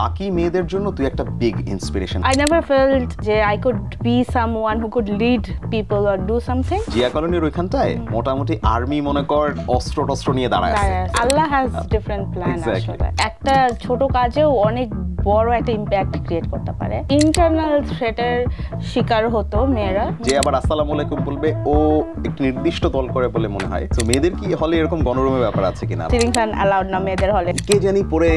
বাকি মেয়েদের জন্য তুই একটা big inspiration. I never felt যে I could be someone who could lead people or do something. Zia কলোনির ওইখানটায় মোটামুটি আর্মি মনে কর অস্ত্র নিয়ে দাঁড়ায় আছে। আল্লাহ has different plan আসলে। একটা ছোট কাজেও অনেক বড় একটা ইম্প্যাক্ট ক্রিয়েট করতে পারে। ইন্টারনাল থ্রেটের শিকার হতো মেয়েরা, যে আবার আসসালামু আলাইকুম বলবে ও একটি নির্দিষ্ট দল করে বলে মনে হয়। তো মেয়েদের কি হলে এরকম গণরুমের ব্যাপার আছে কিনা? সিলিং ফ্যান অ্যালাউড না মেয়েদের হলে, কে জানি পরে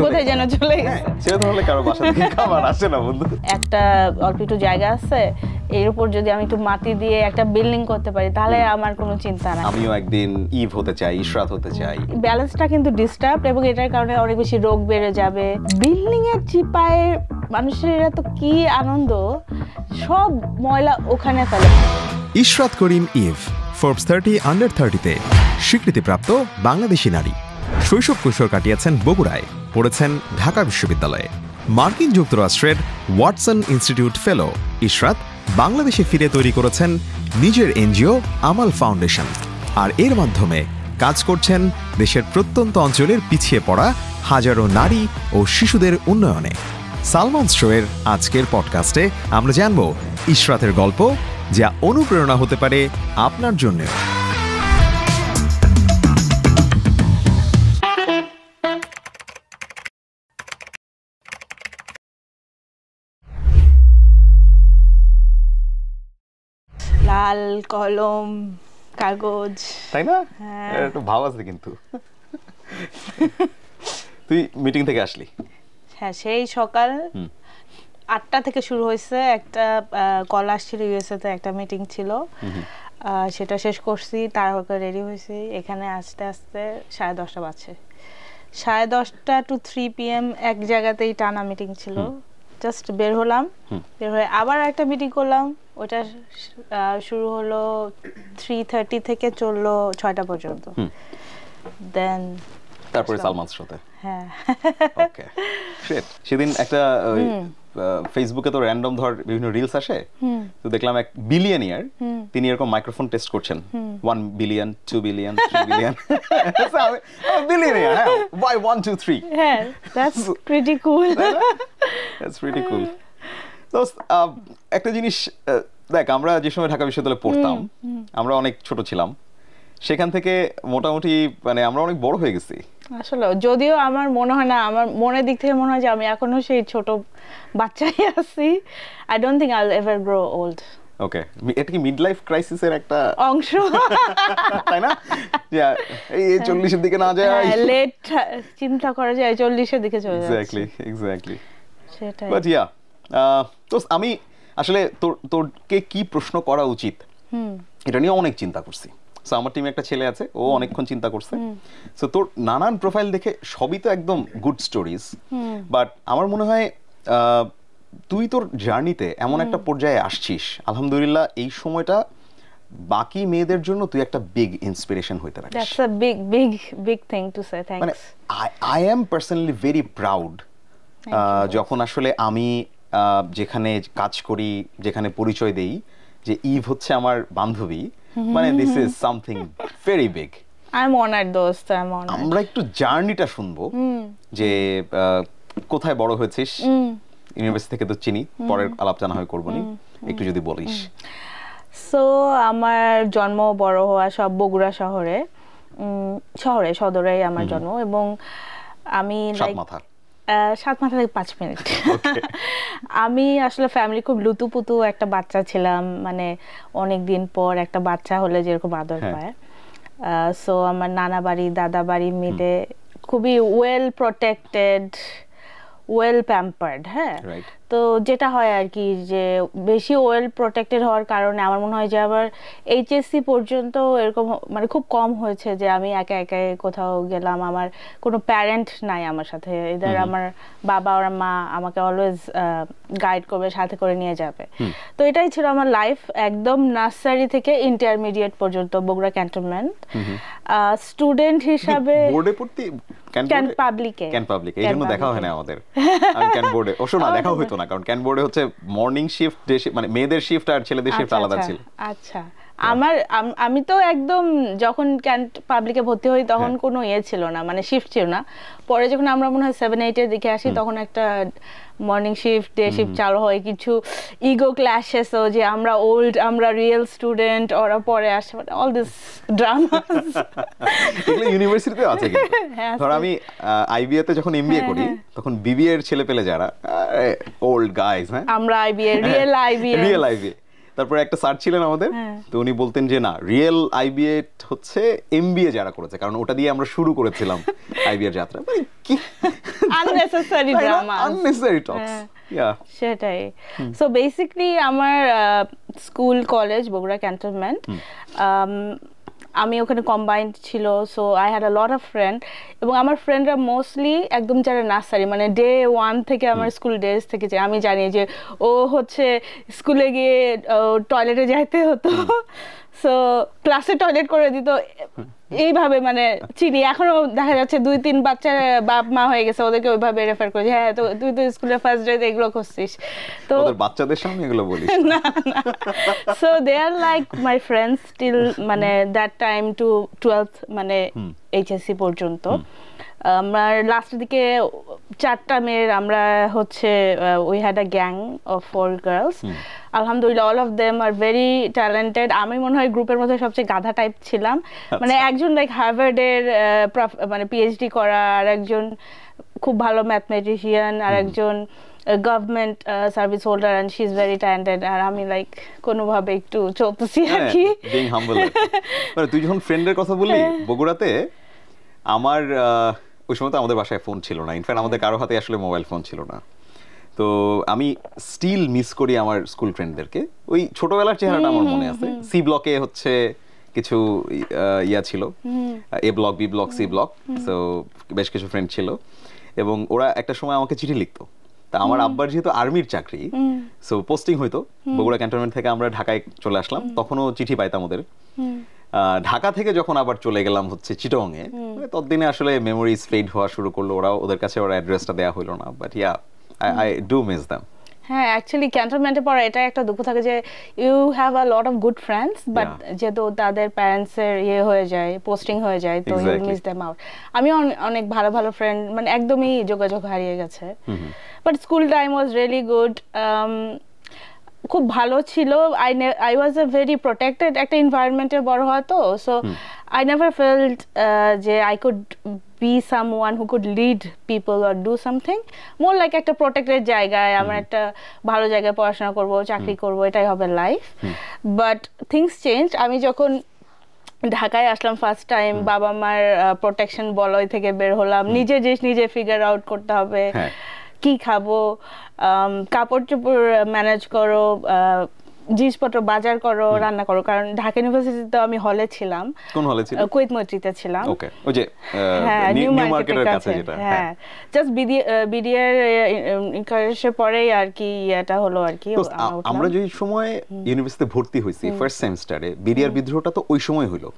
কোথায় যেন চলে গেছে। সেটা হলে কারো বাসা থেকে খাবার আসে না বন্ধু। একটা অল্প একটু জায়গা আছে, এর উপর যদি আমি একটু মাটি দিয়ে একটা বিল্ডিং করতে পারি তাহলে আমার কোনো চিন্তা নাই। আমিও একদিন ইভ হতে চাই, ইশরাত হতে চাই। ব্যালেন্সটা কিন্তু ডিস্টার্ব এবং এটার কারণে অনেক বেশি রোগ বেড়ে যাবে। বিল্ডিং এর চিপায় মানুষের এত কি আনন্দ, সব ময়লা ওখানে ফেলে। ইশরাত করিম ইভ, ফোর্বস 30 আন্ডার 30-তে স্বীকৃতিপ্রাপ্ত বাংলাদেশি নারী। শৈশব কৈশোর কাটিয়েছেন বগুড়ায়, পড়েছেন ঢাকা বিশ্ববিদ্যালয়ে। মার্কিন যুক্তরাষ্ট্রের ওয়াটসন ইনস্টিটিউট ফেলো ইশরাত বাংলাদেশে ফিরে তৈরি করেছেন নিজের এনজিও আমাল ফাউন্ডেশন, আর এর মাধ্যমে কাজ করছেন দেশের প্রত্যন্ত অঞ্চলের পিছিয়ে পড়া হাজারো নারী ও শিশুদের উন্নয়নে। সালমান শোয়ের আজকের পডকাস্টে আমরা জানব ইশরাতের গল্প, যা অনুপ্রেরণা হতে পারে আপনার জন্য। লাল কলম কাগজ, তাই না? একটু ভাব আছে কিন্তু। তুই মিটিং থেকে আসলি? হ্যাঁ, সেই সকাল 8টা থেকে শুরু হয়েছে। একটা কল আসছিল ইউএসএ তে, একটা মিটিং ছিল, সেটা শেষ করছি, তারপর রেডি হয়েছি। এখানে আসতে আসতে 10:30 বাজছে। 10:30 to 3 PM এক জায়গাতেই টানা মিটিং ছিল। জাস্ট বের হলাম, বের হয়ে আবার একটা মিটিং করলাম। ওটা শুরু হলো 3:30 থেকে চললো 6টা পর্যন্ত। দেন তারপরে সালমান's সাথে। হ্যাঁ, ওকে। সেদিন একটা ফেসবুকে তো র্যান্ডম ধর বিভিন্ন রিলস আসে, তো দেখলাম এক বিলিয়নিয়ার, তিনি এরকম মাইক্রোফোন টেস্ট করছেন। 1 billion, 2 billion, 3 billion. Billionaire, why 1 2 3? হ্যাঁ, that's pretty cool. That's pretty cool. তো একটা জিনিস দেখ, আমরা যে সময় ঢাকা বিশ্ববিদ্যালয়ে পড়তাম, আমরা অনেক ছোট ছিলাম। সেখান থেকে মোটামুটি মানে আমরা অনেক বড় হয়ে গেছি আসলে। যদিও আমার মনে হয় না, আমার মনের দিক থেকে মনে হয় যে আমি এখনো সেই ছোট বাচ্চাই আছি। I don't think I'll ever grow old. ওকে, এটা কি মিড লাইফ ক্রাইসিসের একটা অংশ, তাই না? এই 40 এর দিকে না যায়, লেট চিন্তা করা যায় 40 এর দিকে চলে যাচ্ছে। এক্স্যাক্টলি সেটাই। বাট তো আমি আসলে তোরকে কি প্রশ্ন করা উচিত এটা নিয়ে অনেক চিন্তা করছি। সো আমার টিমে একটা ছেলে আছে, ও অনেকক্ষণ চিন্তা করছে। সো তোর নানান প্রোফাইল দেখে সবই তো একদম গুড স্টোরিজ, বাট আমার মনে হয় তুই তোর জার্নিতে এমন একটা পর্যায়ে আসছিস, আলহামদুলিল্লাহ, এই সময়টা বাকি মেয়েদের জন্য তুই একটা বিগ ইন্সপিরেশন হইতে পারিস। That's a big thing to say. Thanks. মানে I am personally very proud যখন আসলে আমি যেখানে কাজ করি, যেখানে পরিচয় দেই যে ইভ হচ্ছে আমার বান্ধবী, মানে this is something very big. I am honoured দোস্ত, আই এম অনার্ড। আমরা একটু জার্নিটা শুনবো, যে কোথায় বড় হয়েছিস। ইউনিভার্সিটি থেকে তো চিনি, পরের আলাপ জানা হয় করবো নি, একটু যদি বলিস। সো আমার জন্ম বড় হওয়া সব বগুড়া শহরে, সদরে আমার জন্ম। এবং আমি সাত মাথা থেকে 5 মিনিট। আমি আসলে ফ্যামিলি খুব লুতুপুতু একটা বাচ্চা ছিলাম, মানে অনেক দিন পর একটা বাচ্চা হলে যেরকম আদর পায়। সো আমার নানা বাড়ি দাদা বাড়ি মিলে খুবই ওয়েল প্রোটেক্টেড, ওয়েল প্যাম্পার্ড। হ্যাঁ, তো যেটা হয় আর কি, যে বেশি ওয়েল প্রোটেক্টেড হওয়ার কারণে আমার মনে হয় যে আবার এইচএসসি পর্যন্ত এরকম মানে খুব কম হয়েছে যে আমি একা একা কোথাও গেলাম, আমার কোনো প্যারেন্ট নাই আমার সাথে। এদের আমার বাবা আর মা আমাকে অলওয়েজ গাইড করবে, সাথে করে নিয়ে যাবে। তো এটাই ছিল আমার লাইফ, একদম নার্সারি থেকে ইন্টারমিডিয়েট পর্যন্ত বগুড়া ক্যান্টনমেন্ট। স্টুডেন্ট হিসাবে বোর্ডে পড়তে ক্যান পাবলিকে, এই জন্য দেখা হয় না আমাদের। আমি ক্যান বোর্ডে না দেখা হইতো না, কারণ ক্যান বোর্ডে হচ্ছে মর্নিং শিফট, মানে মেয়েদের শিফট আর ছেলেদের শিফট আলাদা ছিল। আচ্ছা, আমি তো একদম যখন ক্যান্ট পাবলিকে ভর্তি হই তখন কোনো ইয়ে ছিল না, মানে শিফট ছিল না। পরে যখন আমরা মনে হয় 7-8 এর দিকে আসি তখন একটা মর্নিং শিফট ডে শিফট চালু হয়, কিছু ইগো ক্ল্যাশেস, যে আমরা ওল্ড, আমরা রিয়েল স্টুডেন্ট, ওরা পরে আসে, মানে অল দিস ড্রামা। এগুলো ইউনিভার্সিটিতে আছে কিন্তু। ধর আমি আইবিএ তে যখন এমবিএ করি তখন বিবিএ এর ছেলে পেলে যারা ওল্ড গাইজ, হ্যাঁ আমরা আইবিএ রিয়েল আইবিএ। তারপরে একটা স্যার ছিলেন আমাদের, তো উনি বলতেন যে না, রিয়েল আইবিএ হচ্ছে এমবিএ যারা করেছে, কারণ ওটা দিয়ে আমরা শুরু করেছিলাম আইবিএ যাত্রা। মানে কি আননেসেসারি ড্রামা, আননেসেসারি টকস। সেটাই। সো বেসিক্যালি আমার স্কুল কলেজ বগুড়া ক্যান্টনমেন্ট, আমি ওখানে কম্বাইন্ড ছিল, so I had a lot of friend, এবং আমার ফ্রেন্ডরা মোস্টলি একদম যারা নার্সারি, মানে ডে 1 থেকে আমার স্কুল ডেজ থেকে, যে আমি জানি যে ও হচ্ছে স্কুলে গিয়ে টয়লেটে যাইতে হতো, সো ক্লাসে টয়লেট করে দিত, এইভাবে মানে চিনি। এখনো দেখা যাচ্ছে 2-3 বাচ্চার বাপ মা হয়ে গেছে, ওদেরকে ওইভাবে রেফার করে, হ্যাঁ তো তুই তো স্কুলে ফার্স্ট ডে এগুলো করছিস, তো ওদের বাচ্চাদের সামনে এগুলো বলিস না। So they are like my friends till মানে দ্যাট টাইম টু 12th, মানে এইচএসসি পর্যন্ত। আমার লাস্টের দিকে 4টা মেয়ের আমরা হচ্ছে we had a gang of 4 girls. আলহামদুলিল্লাহ, all of them are very talented. আমি মনে হয় গ্রুপের মধ্যে সবচেয়ে গাধা টাইপ ছিলাম, মানে একজন লাইক হার্ভার্ডের মানে পিএইচডি করা, আর একজন খুব ভালো ম্যাথমেটিশিয়ান, আর একজন government service holder, and she is very talented, আর আমি লাইক কোনোভাবে একটু চলতেছি আর কি। Being humble. মানে তুই যখন ফ্রেন্ডের কথা বললি বগুড়াতে, আমার ওই সময় তো আমাদের বাসায় ফোন ছিল না, ইনফ্যাক্ট আমাদের কারো হাতে আসলে মোবাইল ফোন ছিল না, তো আমি স্টিল মিস করি আমার স্কুল ফ্রেন্ডদেরকে। ওই ছোটবেলার চেহারাটা আমার মনে আছে। সি ব্লকে হচ্ছে কিছু ইয়া ছিল, A block, B block, C block, so বেশ কিছু ফ্রেন্ড ছিল, এবং ওরা একটা সময় আমাকে চিঠি লিখতো। তা আমার আব্বার যেহেতু আর্মির চাকরি, সো পোস্টিং হইতো বগুড়া ক্যান্টনমেন্ট থেকে আমরা ঢাকায় চলে আসলাম, তখনও চিঠি পাইতাম ওদের। ঢাকা থেকে যখন আবার চলে গেলাম হচ্ছে চিটংয়ে, ততদিনে আসলে মেমোরিজ ফেড হওয়া শুরু করলো, ওদের কাছে ওর অ্যাড্রেসটা দেওয়া হলো না, but yeah I do miss them. হ্যাঁ, অ্যাকচুয়ালি ক্যান্টনমেন্টে পড়া এটা একটা দুঃখ থাকে যে you have a lot of good friends, but যেহেতু তাদের প্যারেন্টসের ইয়ে হয়ে যায়, পোস্টিং হয়ে যায়, তো ইউ মিস দেম আউট। আমি অনেক ভালো ভালো ফ্রেন্ড মানে একদমই যোগাযোগ হারিয়ে গেছে, but school time was really good, খুব ভালো ছিল। I was a very protected একটা এনভায়রনমেন্টে বড় হওয়া, তো সো আই নেভার ফেল্ট যে I could be someone who could lead people or do something, more like একটা protected জায়গায়, আমার একটা ভালো জায়গায় পড়াশোনা করব, চাকরি করব, এটাই হবে লাইফ। But things change. আমি যখন ঢাকায় আসলাম ফার্স্ট টাইম, বাবা মার প্রোটেকশন বলয় থেকে বের হলাম, নিজে জিনিস নিজে ফিগার আউট করতে হবে, কি খাবো, কাপড় চোপড় ম্যানেজ করো, জিনিসপত্র বাজার করো, রান্না করো। কারণ ঢাকা ইউনিভার্সিটিতে আমি হলে ছিলাম। কোন হলে ছিল? কুয়েত মৈত্রীতে ছিলাম। ওকে, ওই যে নিউ মার্কেটের কাছে যেটা। হ্যাঁ, জাস্ট বিডিআর ইনকারেজের পরেই আর কি এটা হলো আর কি। আমরা যে সময় ইউনিভার্সিটিতে ভর্তি হইছি ফার্স্ট সেমিস্টারে, বিডিআর বিদ্রোহটা তো ওই সময় হলো।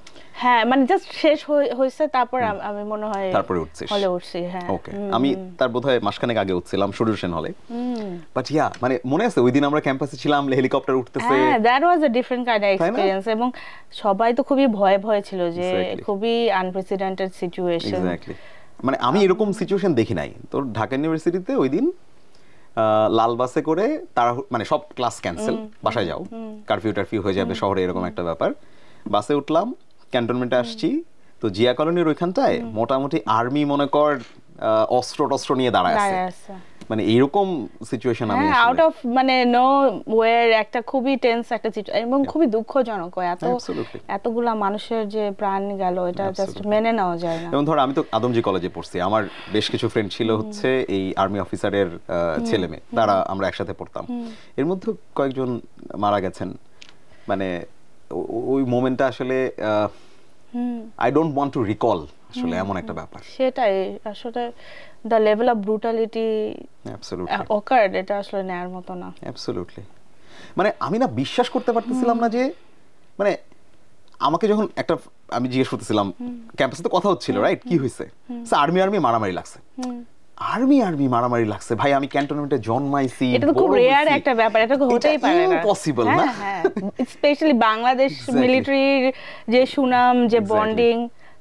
হ্যাঁ, মানে জাস্ট শেষ হইছে, তারপর আমি মনে হয় তারপরে উঠছিস হলে উঠছি। হ্যাঁ, ওকে, আমি তার বোধহয় মাসখানেক আগে উঠছিলাম সুরুর সেন হলে। বাট ইয়া, মানে মনে আছে ওই দিন আমরা ক্যাম্পাসে ছিলাম, হেলিকপ্টার উঠতেছে। হ্যাঁ, that was a different kind of experience, এবং সবাই তো খুবই ভয় ছিল যে খুবই আনপ্রেসিডেন্টেড সিচুয়েশন। এক্স্যাক্টলি, মানে আমি এরকম সিচুয়েশন দেখি নাই। তো ঢাকা ইউনিভার্সিটিতে ওই দিন লাল বাসে করে তারা, মানে সব ক্লাস ক্যান্সেল, বাসায় যাও, কারফিউ হয়ে যাবে শহরে, এরকম একটা ব্যাপার। বাসে উঠলাম, ক্যান্টনমেন্টে আসছি, তো জিয়া কলোনির ওইখানটায় মোটামুটি আর্মি মনে কর অস্ত্র নিয়ে দাঁড়ায় আছে, মানে এইরকম সিচুয়েশন আমি আউট অফ মানে নো ওয়্যার, একটা খুবই টেন্স একটা সিচুয়েশন, এবং খুবই দুঃখজনক। এতগুলা মানুষের যে প্রাণ গেল, এটা জাস্ট মেনে নেওয়া যায় না। এবং ধর আমি তো আদমজি কলেজে পড়ছি, আমার বেশ কিছু ফ্রেন্ড ছিল হচ্ছে এই আর্মি অফিসারের ছেলে মেয়ে, তারা আমরা একসাথে পড়তাম, এর মধ্যে কয়েকজন মারা গেছেন। মানে ওই মোমেন্টটা আসলে I don't want to recall, আসলে এমন একটা ব্যাপার। সেটাই আসলে the level of brutality occurred, এটা আসলে নেয়ার মতো না। অ্যাবসলিউটলি, মানে আমি না বিশ্বাস করতে পারতেছিলাম না যে, মানে আমাকে যখন একটা, আমি জিজ্ঞেস করতেছিলাম, ক্যাম্পাসে তো কথা হচ্ছিল রাইট, কি হয়েছে, আর্মি মারামারি লাগছে। আর্মি মারামারি লাগছে ভাই, আমি ক্যান্টনমেন্টে জন্মাইছি, এটা তো খুব রেয়ার একটা ব্যাপার, এটা হতেই পারে না, ইম্পসিবল না? হ্যাঁ, স্পেশালি বাংলাদেশ মিলিটারির যে সুনাম, যে বন্ডিং,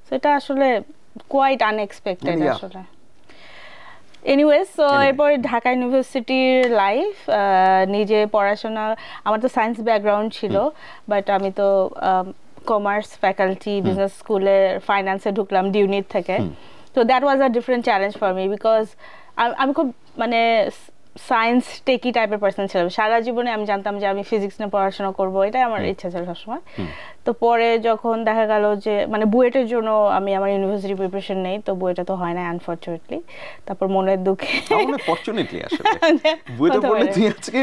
সেটা আসলে কোয়াইট আনএক্সপেক্টেড আসলে। এনিওয়েজ, সো এরপরে ঢাকা ইউনিভার্সিটির লাইফ, নিজে পড়াশোনা, আমার তো সায়েন্স ব্যাকগ্রাউন্ড ছিল, বাট আমি তো কমার্স ফ্যাকাল্টি বিজনেস স্কুলে ফাইন্যান্সে ঢুকলাম ডিউনিট থেকে। তো that was a different challenge for me, because আমি খুব মানে সায়েন্স টেকি টাইপের পার্সন ছিলাম। সারা জীবনে আমি জানতাম যে আমি ফিজিক্স নিয়ে পড়াশোনা করবো, এটাই আমার ইচ্ছা ছিল সবসময়। তো পরে যখন দেখা গেল যে মানে বুয়েটের জন্য আমি আমার ইউনিভার্সিটি প্রিপারেশন নেই, তো বুয়েটা তো হয় না আনফরচুনেটলি। তারপর মনের দুঃখে ফরচুনেটলি আসলে বুয়েটে পড়লে তুই আজকে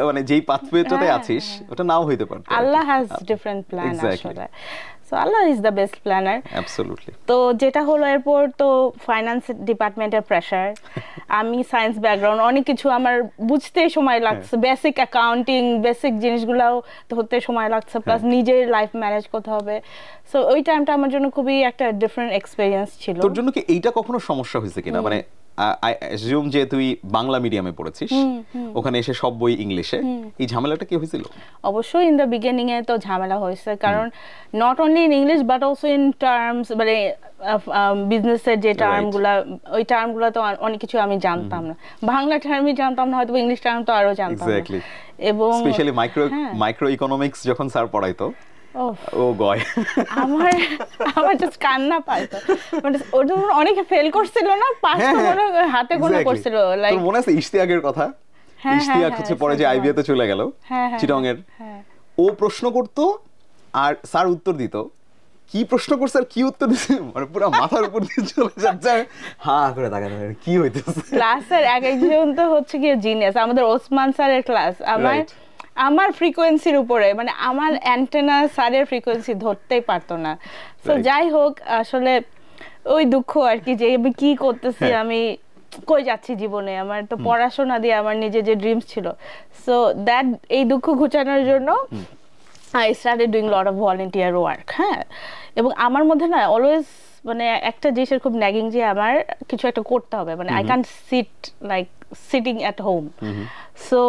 মানে যেই পাথওয়েটাতে আছিস ওটা নাও হইতে পারে। আল্লাহ হ্যাজ ডিফারেন্ট প্ল্যান আসলে, সো আল্লাহ is the best planner. Absolutely. তো যেটা হলো এরপর তো ফাইন্যান্স ডিপার্টমেন্টের প্রেসার, আমি সায়েন্স ব্যাকগ্রাউন্ড, অনেক কিছু আমার বুঝতে সময় লাগছে, বেসিক অ্যাকাউন্টিং বেসিক জিনিসগুলোও ধরতে সময় লাগছে, প্লাস নিজের লাইফ ম্যানেজ করতে হবে। সো ওই টাইমটা আমার জন্য খুবই একটা ডিফারেন্ট এক্সপেরিয়েন্স ছিল। তোর জন্য কি এইটা কখনো সমস্যা হয়েছে কিনা? মানে আই অ্যাজিউম যে তুই বাংলা মিডিয়ামে পড়েছিস, ওখানে এসে সব বই ইংলিশে, এই ঝামেলাটা কি হয়েছিল? অবশ্যই ইন দ্য বিগিনিং এ তো ঝামেলা হয়েছে, কারণ not only in English but also in terms, মানে বিজনেসের যে টার্মগুলা, ওই টার্মগুলো তো অনেক কিছু আমি জানতাম না, বাংলা টার্মই জানতাম না, হয়তো ইংলিশ টার্ম তো আরো জানতাম না। এবং স্পেশালি মাইক্রো ইকোনমিক্স যখন স্যার পড়াইতো, ও গয়, আমার জাস্ট কান্না পাইতো, মানে ওটা অনেকে ফেল করছিল না, পাস তো মনে হাতে গোনা করছিল। লাইক তোর মনে আছে ইশতিয়াকের কথা? ইশতিয়াক হচ্ছে পরে যে আইবিএ তে চলে গেল চিটং এর, ও প্রশ্ন করতো আর স্যার উত্তর দিত, কি প্রশ্ন করছে আর কি উত্তর দিছে মানে পুরো মাথার উপর দিয়ে চলে যাচ্ছে, হ্যাঁ করে তাকানো কি হইতেছে। ক্লাসের একজন তো হচ্ছে কি জিনিয়াস, আমাদের ওসমান স্যারের ক্লাস আমার ফ্রিকোয়েন্সির উপরে, মানে আমার অ্যান্টেনা স্যারের ফ্রিকোয়েন্সি ধরতেই পারতো না। তো যাই হোক, আসলে ওই দুঃখ আর কি, যে আমি কি করতেছি, আমি কই যাচ্ছি জীবনে, আমার তো পড়াশোনা দিয়ে আমার নিজের যে ড্রিমস ছিল, সো দ্যাট এই দুঃখ ঘুচানোর জন্য I started doing a lot of volunteer work, হ্যাঁ। এবং আমার মধ্যে না অলওয়েজ মানে একটা জিনিসের খুব ন্যাগিং, যে আমার কিছু একটা করতে হবে, মানে I can't sit like sitting at home. So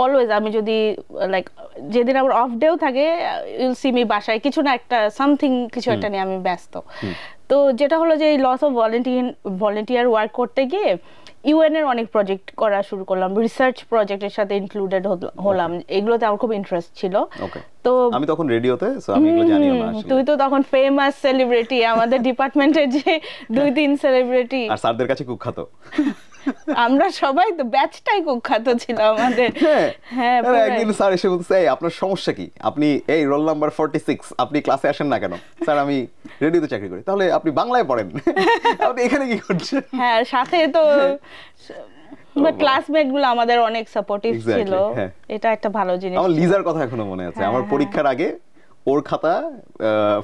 always আমি যদি লাইক যেদিন আমার অফ ডেও থাকে, ইউল সি মি বাসায় কিছু না একটা সামথিং কিছু একটা নিয়ে আমি ব্যস্ত। তো যেটা হলো যে এই লস অফ ভলেন্টিয়ার ওয়ার্ক করতে গিয়ে ইউএন এর অনেক প্রজেক্ট করা শুরু করলাম, রিসার্চ প্রজেক্টের সাথে ইনক্লুডেড হলাম, এগুলোতে আমার খুব ইন্টারেস্ট ছিল। তো আমি তখন রেডিওতে, সো আমি এগুলো জানি না আসলে। তুই তো তখন ফেমাস সেলিব্রিটি, আমাদের ডিপার্টমেন্টের যে 2-3 সেলিব্রিটি, আর স্যারদের কাছে কুখ্যাত। আমরা সবাই তো ব্যাচটাই কুখ্যাত ছিল আমাদের। হ্যাঁ, একদিন স্যার এসে বলছে, এই আপনার সমস্যা কি, আপনি এই রোল নাম্বার 46 আপনি ক্লাসে আসেন না কেন? স্যার আমি রেডিওতে চাকরি করি। তাহলে আপনি বাংলায় পড়েন, আপনি এখানে কি করছেন? হ্যাঁ, সাথে তো ক্লাসমেট গুলো আমাদের অনেক সাপোর্টিভ ছিল, এটা একটা ভালো জিনিস। আমার লিজার কথা এখনো মনে আছে, আমার পরীক্ষার আগে ওর খাতা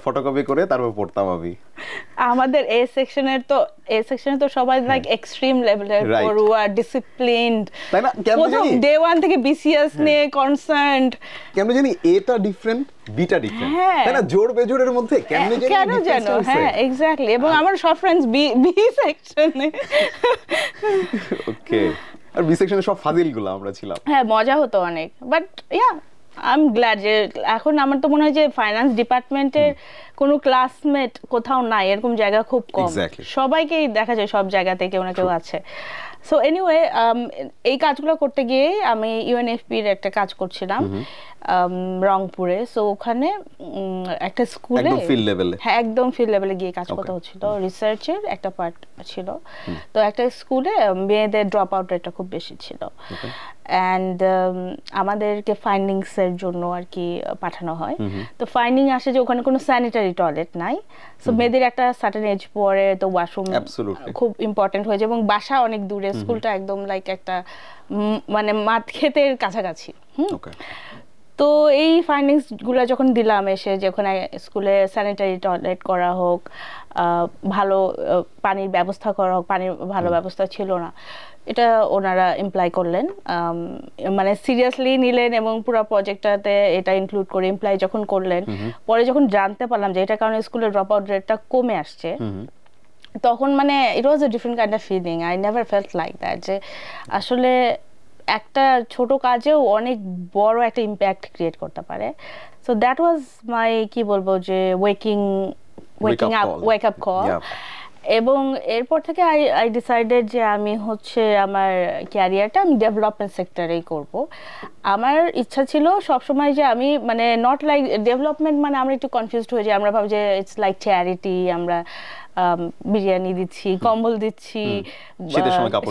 ফটোকপি করে তারপর পড়তাম আমি। আমাদের এ সেকশনে তো সবাই লাইক এক্সট্রিম লেভেলের পড়ুয়া, ডিসিপ্লিনড, তাই না? কেমন জানি ডে 1 থেকে বিসিএস নিয়ে কনসার্নড, কেমন জানি এটা ডিফারেন্ট, বিটা ডিফারেন্ট, তাই না? জোর বেজোরের মধ্যে কেন জানো, হ্যাঁ এক্স্যাক্টলি। এবং আমার সব ফ্রেন্ডস বি সেকশনে। ওকে, আর বি সেকশনে সব ফাজিলগুলো আমরা ছিলাম। হ্যাঁ, মজা হতো অনেক, but yeah I am glad যে এখন আমার তো মনে হয় যে ফাইন্যান্স ডিপার্টমেন্টের কোনো ক্লাসমেট কোথাও নাই, এরকম জায়গা খুব কম, সবাইকেই দেখা যায় সব জায়গাতে কেউ না কেউ আছে। সো এনিওয়ে, এই কাজগুলো করতে গিয়ে আমি ইউএনএফপির একটা কাজ করছিলাম রংপুরে। সো ওখানে একটা স্কুলে হ্যাঁ একদম ফিল্ড লেভেলে গিয়ে কাজ করতে হচ্ছিল, রিসার্চের একটা পার্ট ছিল। তো একটা স্কুলে মেয়েদের ড্রপ আউট রেটটা খুব বেশি ছিল, অ্যান্ড আমাদেরকে ফাইন্ডিংস এর জন্য আর কি পাঠানো হয়। তো ফাইন্ডিং আসে যে ওখানে কোনো স্যানিটারি টয়লেট নাই, সো মেয়েদের একটা সার্টেন এজ পরে তো ওয়াশরুম খুব ইম্পর্টেন্ট হয়ে যায়, এবং বাসা অনেক দূরে, স্কুলটা একদম লাইক একটা মানে মাঠ ক্ষেতের কাছাকাছি। তো এই ফাইন্ডিংস গুলো যখন দিলাম এসে, যে ওখানে স্কুলে স্যানিটারি টয়লেট করা হোক, ভালো পানির ব্যবস্থা করা হোক, পানির ভালো ব্যবস্থা ছিল না, এটা ওনারা ইমপ্লাই করলেন, মানে সিরিয়াসলি নিলেন এবং পুরো প্রজেক্টটাতে এটা ইনক্লুড করে ইমপ্লাই যখন করলেন। পরে যখন জানতে পারলাম যে এটার কারণে স্কুলের ড্রপ আউট রেটটা কমে আসছে, তখন মানে it was a different kind of feeling, I never felt like that, যে আসলে একটা ছোট কাজেও অনেক বড় একটা ইম্প্যাক্ট ক্রিয়েট করতে পারে। সো দ্যাট ওয়াজ মাই কি বলবো যে ওয়েক আপ কল। এবং এরপর থেকে আই ডিসাইডেড যে আমি হচ্ছে আমার ক্যারিয়ারটা আমি ডেভেলপমেন্ট সেক্টরেই করব। আমার ইচ্ছা ছিল সবসময় যে আমি মানে নট লাইক ডেভেলপমেন্ট, মানে আমরা একটু কনফিউজড হয়ে যাই, আমরা ভাবি যে ইটস লাইক চ্যারিটি, আমরা বিরিয়ানি দিচ্ছি, কম্বল দিচ্ছি,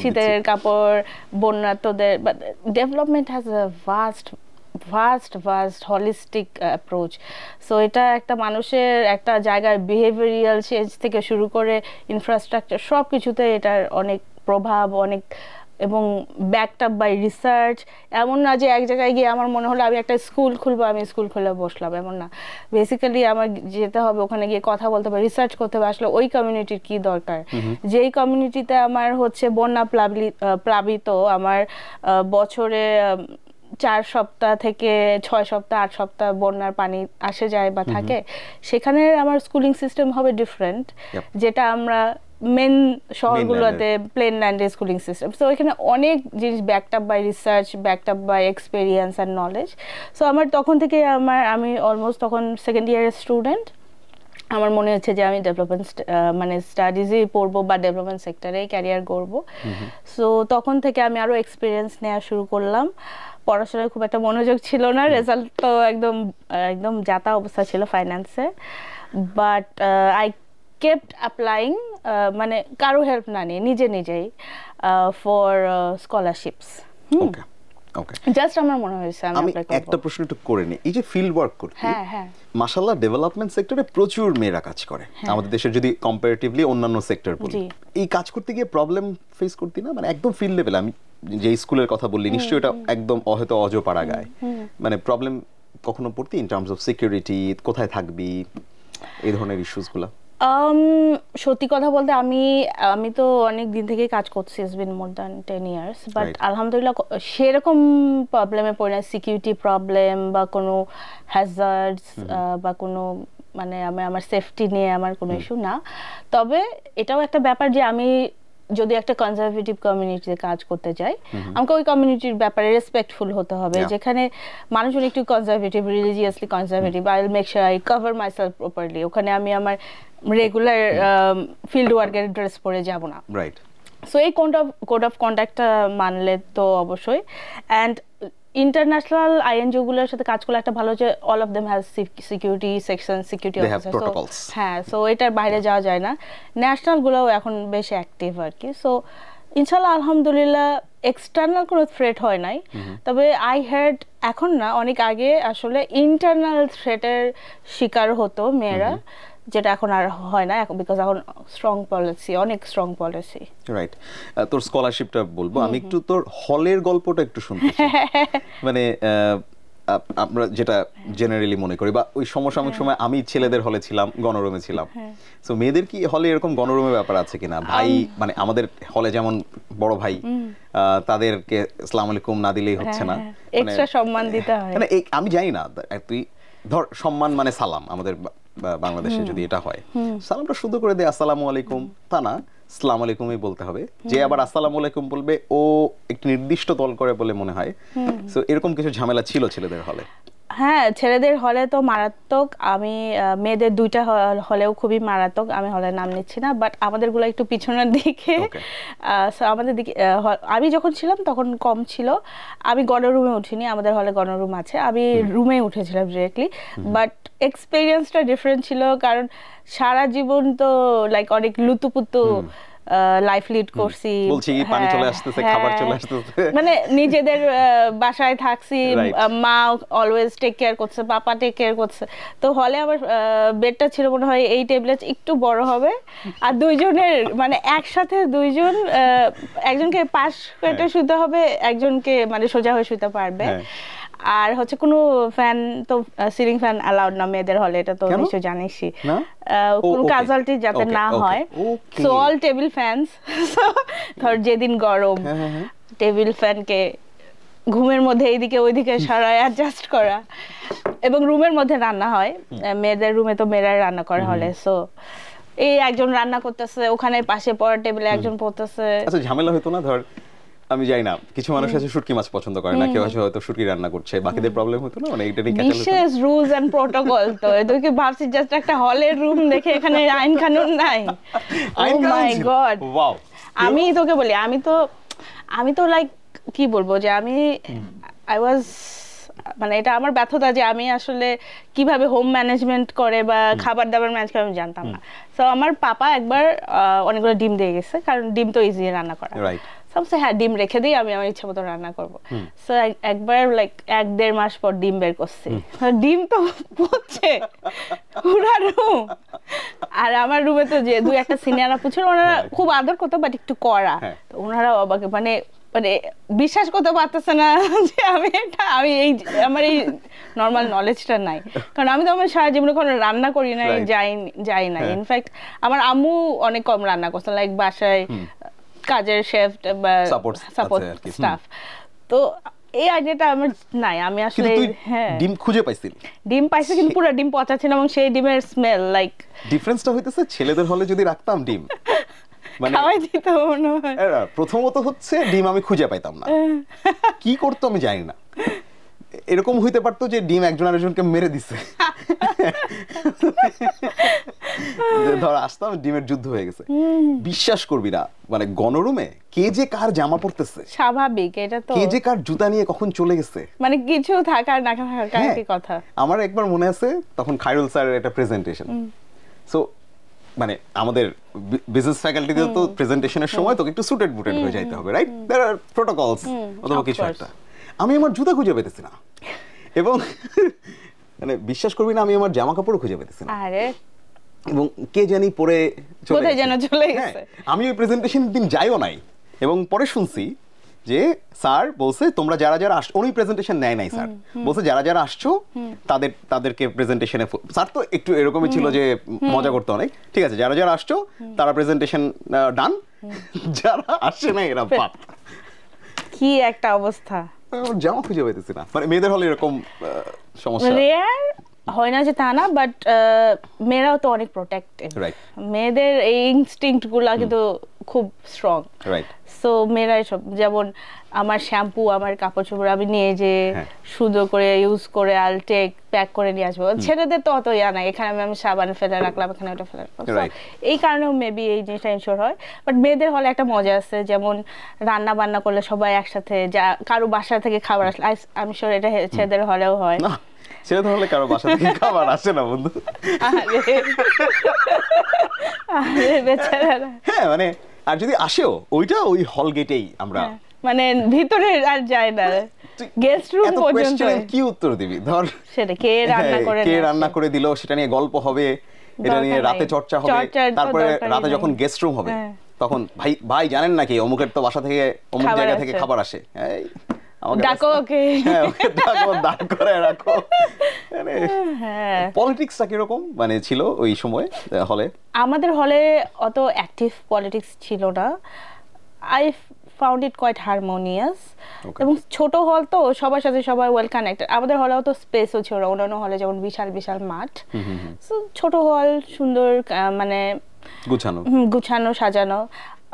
শীতের কাপড় বন্যার্থদের, but development has a vast holistic approach. So এটা একটা মানুষের একটা জায়গার বিহেভিয়ারাল চেঞ্জ থেকে শুরু করে ইনফ্রাস্ট্রাকচার সব কিছুতে এটার অনেক প্রভাব, অনেক, এবং ব্যাকড আপ বাই রিসার্চ। এমন না যে এক জায়গায় গিয়ে আমার মনে হলো আমি একটা স্কুল খুলবো, আমি স্কুল খুলে বসলাম, এমন না। বেসিক্যালি আমার যেতে হবে, ওখানে গিয়ে কথা বলতে হবে, রিসার্চ করতে হবে আসলে ওই কমিউনিটির কি দরকার। যেই কমিউনিটিতে আমার হচ্ছে বন্যা প্লাবিত, আমার বছরে 4 সপ্তাহ থেকে 6 সপ্তাহ 8 সপ্তাহ বন্যার পানি আসে যায় বা থাকে, সেখানে আমার স্কুলিং সিস্টেম হবে ডিফারেন্ট, যেটা আমরা মেন শহরগুলোতে প্লেন ল্যান্ডে স্কুলিং সিস্টেম। সো এখানে অনেক জিনিস backed up by research, backed up by experience and knowledge. So আমার তখন থেকে আমি অলমোস্ট তখন সেকেন্ড ইয়ারের স্টুডেন্ট, আমার মনে হচ্ছে যে আমি ডেভেলপমেন্ট মানে স্টাডিজই পড়বো বা ডেভেলপমেন্ট সেক্টরে ক্যারিয়ার করবো। সো তখন থেকে আমি আরও এক্সপিরিয়েন্স নেওয়া শুরু করলাম। পড়াশোনায় খুব একটা মনোযোগ ছিল না, রেজাল্ট তো একদম যাতা অবস্থা ছিল ফাইন্যান্সে, বাট আই কেপ্ট অ্যাপ্লাইং, মানে কারো হেল্প না নিয়ে নিজেই ফর স্কলারশিপস। জাস্ট আমার মনে হয়েছে আমি একটা প্রশ্ন একটু করে নিই, এই যে ফিল্ড ওয়ার্ক করতে, মাশাআল্লাহ ডেভেলপমেন্ট সেক্টরে প্রচুর মেয়েরা কাজ করে আমাদের দেশের, যদি কম্পারেটিভলি অন্যান্য সেক্টর বলি, এই কাজ করতে গিয়ে প্রবলেম ফেস করতে না, মানে একদম ফিল্ড লেভেল, আমি যে স্কুলের কথা বললি নিশ্চয়ই এটা একদম হয়তো অজপাড়া গায়, মানে প্রবলেম কখনো পড়তি ইন টার্মস অফ সিকিউরিটি, কোথায় থাকবি, এই ধরনের ইস্যুসগুলো? সত্যি কথা বলতে আমি তো অনেক দিন থেকে কাজ করছি, it's been more than 10 years, but আলহামদুলিল্লাহ সেরকম প্রবলেমে পড়ে না, সিকিউরিটি প্রবলেম বা কোনো হ্যাজার্ডস বা কোনো মানে আমার সেফটি নিয়ে আমার কোনো ইস্যু না। তবে এটাও একটা ব্যাপার যে আমি যদি একটা কনজারভেটিভ কমিউনিটিতে কাজ করতে যাই, আমাকে ওই কমিউনিটির ব্যাপারে রেসপেক্টফুল হতে হবে। যেখানে মানুষজন একটু conservative, religiously conservative, I will make sure I cover myself properly. ওখানে আমি আমার রেগুলার ফিল্ড ওয়ার্কের ড্রেস পরে যাব না। রাইট। সো এই কোড অফ কন্ডাক্টটা মানলে তো অবশ্যই। অ্যান্ড ইন্টারন্যাশনাল আইএনজিওগুলোর সাথে কাজ করলে একটা ভালো যে all of them has security section, security officer. হ্যাঁ, সো এটার বাইরে যাওয়া যায় না। ন্যাশনালগুলোও এখন বেশ অ্যাক্টিভ আর কি। সো ইনশাল্লাহ আলহামদুলিল্লাহ এক্সটার্নাল কোনো থ্রেট হয় নাই। তবে আই হ্যাড এখন না, অনেক আগে আসলে ইন্টারনাল থ্রেটের শিকার হতো মেয়েরা, যেটা এখন আর হয় না, বিকজ এখন স্ট্রং পলিসি, অনেক স্ট্রং পলিসি। রাইট। তোর স্কলারশিপটা বলবো, আমি একটু তোর হলের গল্পটা একটু শুনতে চাই। মানে আমরা যেটা জেনারেলি মনে করি, বা ওই সমসাময়িক সময় আমি ছেলেদের হলে ছিলাম, গণরুমে ছিলাম, সো মেয়েদের কি হলে এরকম গণরুমে ব্যাপার আছে কিনা? ভাই মানে আমাদের হলে যেমন বড় ভাই, তাদেরকে আসসালামু আলাইকুম না দিলেই হচ্ছে না, এক্সট্রা সম্মান দিতে হয়। মানে আমি জানি না, তুই ধর সম্মান মানে সালাম, আমাদের বাংলাদেশে যদি এটা হয়, সালামটা শুদ্ধ করে দে আসসালামু আলাইকুম, তা না আসসালামু আলাইকুমই বলতে হবে। যে আবার আসসালামু আলাইকুম বলবে ও একটি নির্দিষ্ট দল করে বলে মনে হয়। সো এরকম কিছু ঝামেলা ছিল ছেলেদের হলে? হ্যাঁ, ছেলেদের হলে তো মারাত্মক। আমি মেয়েদের 2টা হলেও খুবই মারাত্মক, আমি হলের নাম নিচ্ছি না, বাট আমাদেরগুলো একটু পিছনের দিকে। আমাদের দিকে আমি যখন ছিলাম তখন কম ছিল। আমি গণরুমে উঠিনি, আমাদের হলে গণরুম আছে, আমি রুমে উঠেছিলাম ডিরেক্টলি। বাট এক্সপিরিয়েন্সটা ডিফারেন্ট ছিল, কারণ সারা জীবন তো লাইক অনেক লুতুপুতু লাইফ লিড করছি, বলছি পানি চলে আসতেছে, খাবার চলে আসতেছে, মানে নিজেদের বাসায় থাকছি, মা অলওয়েজ টেক কেয়ার করছে, পাপা টেক কেয়ার করছে। তো হলে আমার বেডটা ছিল মনে হয় এই টেবিলে একটু বড় হবে, আর দুইজনের মানে একসাথে দুইজন, একজনকে পাশ কেটে শুতে হবে, একজনকে মানে সোজা হয়ে শুতে পারবে। আর হচ্ছে কোনো ফ্যান তো, সিলিং ফ্যান অ্যালাউড না মেয়েদের হলে, এটা তো নিশ্চয়ই জানিসই, কোনো ক্যাজুয়ালিটি যাতে না হয়। So all table fans. ধর যেদিন গরম, টেবিল ফ্যানকে ঘুমের মধ্যে এইদিকে ওইদিকে সরায় অ্যাডজাস্ট করা, এবং রুমের মধ্যে রান্না হয়, মেয়েদের রুমে তো মেয়েরাই রান্না করা হলে। সো এই একজন রান্না করতেছে, ওখানে পাশে পড়ার টেবিলে একজন পড়তেছে। আচ্ছা ঝামেলা হতো না? ধর আমি জানি না, কিছু মানুষ আছে শুটকি মাছ পছন্দ করে না, কেউ হয়তো শুটকি রান্না করছে, বাকিদের প্রবলেম হতো না? মানে এটা নিয়ে ক্যাচাল হতো? বিশেষ রুলস এন্ড প্রটোকল তো, তুই কি ভাবছিস জাস্ট একটা হলের রুম দেখে এখানে আইন কানুন নাই? ও মাই গড, ওয়াও। আমি তোকে বলি, আমি তো লাইক কি বলবো, যে আমি আই ওয়াজ, মানে এটা আমার ব্যর্থতা যে আমি আসলে কিভাবে হোম ম্যানেজমেন্ট করে বা খাবার দাবার ম্যানেজ করে আমি জানতাম না। সো আমার পাপা একবার অনেকগুলো ডিম দিয়ে গেছে, কারণ ডিম তো ইজি রান্না করা। সবসে হ্যাঁ ডিম রেখে দিই, আমি আমার ইচ্ছা মতো রান্না করবো। সো একবার লাইক 1-1.5 মাস পর ডিম বের করছি, ডিম তো পড়ছে পুরা রুম। আর আমার রুমে তো যে 2-1 সিনিয়র আপু ছিল, ওনারা খুব আদর করতো বাট একটু কড়া, তো ওনারা অবাক, মানে বিশ্বাস করতে পারতেছে না যে আমি আমার এই নর্মাল নলেজটা নাই, কারণ আমি তো আমার সারা জীবনে কোনো রান্না করি না, যাই না। ইনফ্যাক্ট আমার আম্মু অনেক কম রান্না করছে, লাইক বাসায় কাজের শেফ বা সাপোর্ট স্টাফ। তো এই আইডিয়াটা আমার নাই। আমি আসলে হ্যাঁ ডিম খুঁজে পাইছিলি? ডিম পাইছি, কিন্তু পুরো ডিম পচা ছিল, এবং সেই ডিমের স্মেল লাইক। ডিফারেন্সটা হইতেছে ছেলেদের হলে যদি রাখতাম ডিম, মানে প্রথমত হচ্ছে ডিম আমি খুঁজে পাইতাম না, কি করতো আমি জানি না। এরকম হইতে পারতো যে ডিম একজন আরেকজনকে মেরে দিছে, ধর আসতাম ডিমের যুদ্ধ হয়ে গেছে। বিশ্বাস করবি না, মানে গণরুমে কে যে কার জামা পরতেছে, স্বাভাবিক এটা তো, কে যে কার জুতা নিয়ে কখন চলে গেছে, মানে কিছু থাকার না থাকার কি কথা। আমার একবার মনে আছে, তখন খায়রুল স্যারের একটা প্রেজেন্টেশন। সো মানে আমাদের বিজনেস ফ্যাকাল্টিতে তো প্রেজেন্টেশনের সময় তোকে একটু সুটেড বুটেড হয়ে যাইতে হবে, রাইট? দেয়ার আর প্রটোকলস অথবা কিছু একটা। আমি আমার জুতা খুঁজে পেতেছি না, এবং মানে বিশ্বাস করবি না, আমি আমার জামা কাপড়ও খুঁজে পেতেছি না, এবং কে জানি পরে চলে গেছে। আমি ওই প্রেজেন্টেশন দিন যাইও নাই, এবং পরে শুনছি যে স্যার বলছে তোমরা যারা যারা আসছো, উনি প্রেজেন্টেশন নেয় নাই স্যার, বলছে যারা যারা আসছো তাদেরকে প্রেজেন্টেশনে, স্যার তো একটু এরকমই ছিল যে মজা করতে অনেক, ঠিক আছে যারা যারা আসছো তারা প্রেজেন্টেশন ডান, যারা আসছে না এরা বাপ। কি একটা অবস্থা, জামা খুঁজে পাইতেছি না। মানে মেয়েদের হলে এরকম সমস্যা রেয়ার হয় না যে তা না, বাট মেয়েরাও তো অনেক প্রোটেক্টেড, মেয়েদের এই ইনস্টিংক্ট গুলা কিন্তু খুব স্ট্রং, রাইট? সো মেয়েরাই সব, যেমন আমার শ্যাম্পু, আমার কাপড় চোপড় আমি নিয়ে যে সুন্দর করে ইউজ করে আলটেক প্যাক করে নিয়ে আসবো। ছেলেদের তো অত ইয়া নাই, এখানে আমি সাবান ফেলে রাখলাম, এখানে ওটা ফেলে রাখলাম, এই কারণেও মেবি এই জিনিসটা ইনশোর হয়। বাট মেয়েদের হলে একটা মজা আছে, যেমন রান্না বান্না করলে সবাই একসাথে, যা কারো বাসা থেকে খাবার আসলে, আমি শিওর এটা ছেলেদের হলেও হয়। ছেলেদের হলে কারো বাসা থেকে খাবার আসে না বন্ধু, বেচারারা। হ্যাঁ মানে, আর যদি আসেও ওইটা ওই হল গেটেই আমরা, মানে ভিতরে আর যায় না, গেস্ট রুম পর্যন্ত। কি উত্তর দিবি? ধর সেটা কে রান্না করে দিল, সেটা নিয়ে গল্প হবে, এটা নিয়ে রাতে চর্চা হবে, তারপরে রাতে যখন গেস্ট রুম হবে তখন ভাই জানেন নাকি অমুকের তো বাসা থেকে অমুক জায়গা থেকে খাবার আসে, পলিটিক্সটা কিরকম মানে ছিল ওই সময় হলে? আমাদের হলে অত অ্যাক্টিভ পলিটিক্স ছিল না। I found it quite harmonious, এবং ছোট হল তো সবার সাথে সবাই ওয়েল কানেক্টেড। আমাদের হলে অত স্পেসও ছিল, অন্যান্য হলে যেমন বিশাল বিশাল মাঠ, ছোট হল সুন্দর, মানে গুছানো সাজানো।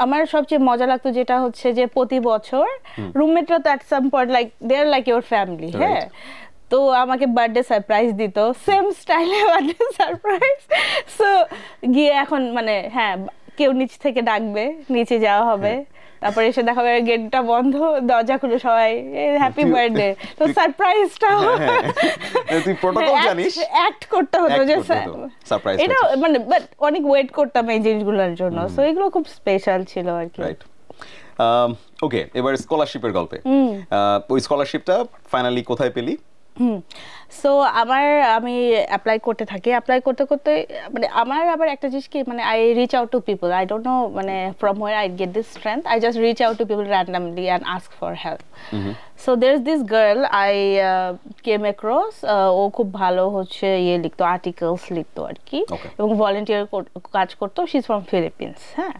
আমার সবচেয়ে মজা লাগতো যেটা হচ্ছে যে প্রতি বছর রুমমেটরা তো at some point like they are like your family, হ্যাঁ, তো আমাকে বার্থডে সারপ্রাইজ দিত, সেম স্টাইলে বার্থডে সারপ্রাইজ। সো গিয়ে এখন মানে হ্যাঁ কেউ নিচ থেকে ডাকবে, নিচে যাওয়া হবে, তারপরে এসে দেখা হবে গেটটা বন্ধ, দরজা খুলে সবাই হ্যাপি বার্থডে। তো সারপ্রাইজটা তুই প্রটোকল জানিস, অ্যাক্ট করতে হতো যে সারপ্রাইজ, এটা মানে বাট অনেক ওয়েট করতাম এই জিনিসগুলোর জন্য। সো এগুলো খুব স্পেশাল ছিল আর কি। রাইট। ওকে, এবার স্কলারশিপের গল্পে, ওই স্কলারশিপটা ফাইনালি কোথায় পেলি? সো আমি অ্যাপ্লাই করতে থাকি, অ্যাপ্লাই করতে করতে মানে আমার আবার একটা জিনিস কি, মানে I reach out to people, I don't know মানে from where I get this strength, I just reach out to people randomly and ask for help. So there is this girl I came across, ও খুব ভালো হচ্ছে ইয়ে লিখতো, articles লিখতো আর কি, এবং ভলেন্টিয়ার কাজ করতো। শি ইজ ফ্রম ফিলিপিন্স, হ্যাঁ।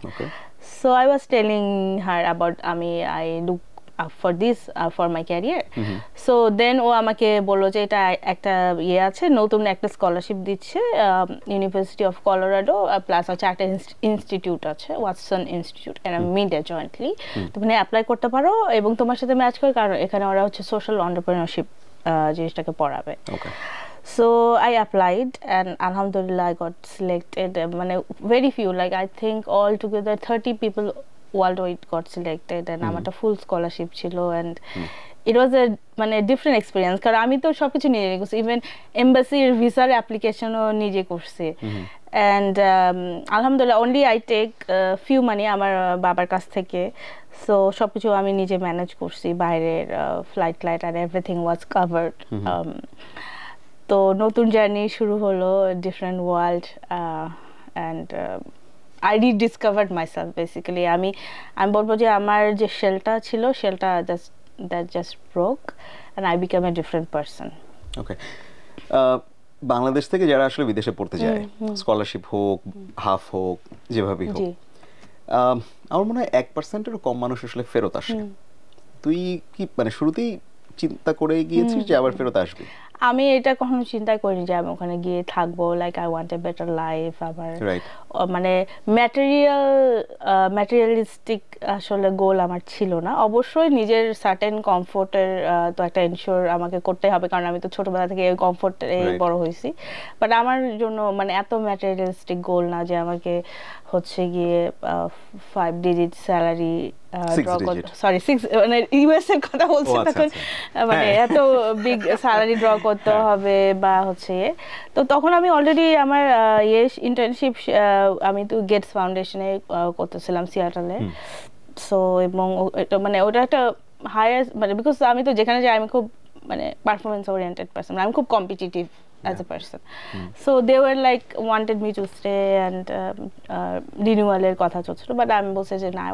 So I was telling her about I look for this for my career. So then ও আমাকে বললো যে এটা একটা ইয়ে আছে, নতুন একটা স্কলারশিপ দিচ্ছে ইউনিভার্সিটি অফ কলোরাডো প্লাস হচ্ছে একটা ইনস্টিটিউট আছে Watson institute and media jointly, তুমি অ্যাপ্লাই করতে পারো এবং তোমার সাথে ম্যাচ করে, কারণ এখানে ওরা হচ্ছে সোশ্যাল এন্টারপ্রেনারশিপ জিনিসটাকে পড়াবে। So I applied and alhamdulillah I got selected. Very few, like I think all together 30 people worldwide got selected and আমার একটা ফুল স্কলারশিপ ছিল and it was a different experience কারণ আমি তো সবকিছু নিজে করছি, ইভেন এমবাসির ভিসার অ্যাপ্লিকেশনও নিজে করছি and alhamdulillah only I take few money আমার বাবার কাছ থেকে, so সবকিছু আমি নিজে ম্যানেজ করছি, বাইরের flight and everything was covered. তো নতুন জার্নি শুরু হলো, different world and I rediscovered myself basically. আমি বলবো যে আমার যে শেলটা ছিল শেলটা that just broke and I became a different person. Okay. Bangladesh থেকে যারা আসলে বিদেশে পড়তে যায়, স্কলারশিপ হোক হাফ হোক যেভাবেই হোক, আমার মনে হয় 1%-এরও কম মানুষ আসলে ফেরত আসে। তুই কি শুরুতেই চিন্তা করে গিয়েছিস যে আবার ফেরত আসবি? আমি এটা কখনো চিন্তা করিনি যে আমি ওখানে গিয়ে থাকবো, like I want a better life. আমার ম্যাটেরিয়ালিস্টিক আসলে গোল আমার ছিল না। অবশ্যই নিজের সার্টেন কমফোর্টের তো একটা এনশিওর আমাকে করতে হবে, কারণ আমি তো ছোটবেলা থেকে এই কমফোর্টে বড় হয়েছি। বাট আমার জন্য এত ম্যাটেরিয়ালিস্টিক গোল না যে আমাকে হচ্ছে গিয়ে 5 ডিজিট স্যালারি ইউএস এর কথা বলছি তখন, এত বিগ স্যালারি ড্র করতে হবে বা হচ্ছে। তো তখন আমি অলরেডি আমার ইন্টার্নশিপ আমি তো গেটস ফাউন্ডেশনে করতেছিলাম সিয়াটলে। সো এবং ওটা একটা হায়ার বিকজ আমি তো যেখানে যাই আমি খুব পারফরমেন্স ওরিয়েন্টেড পারসন, আমি খুব competitive as a person. So they were like wanted me to stay and renewal এর কথা চলছিল, but আমি বলছি যে না,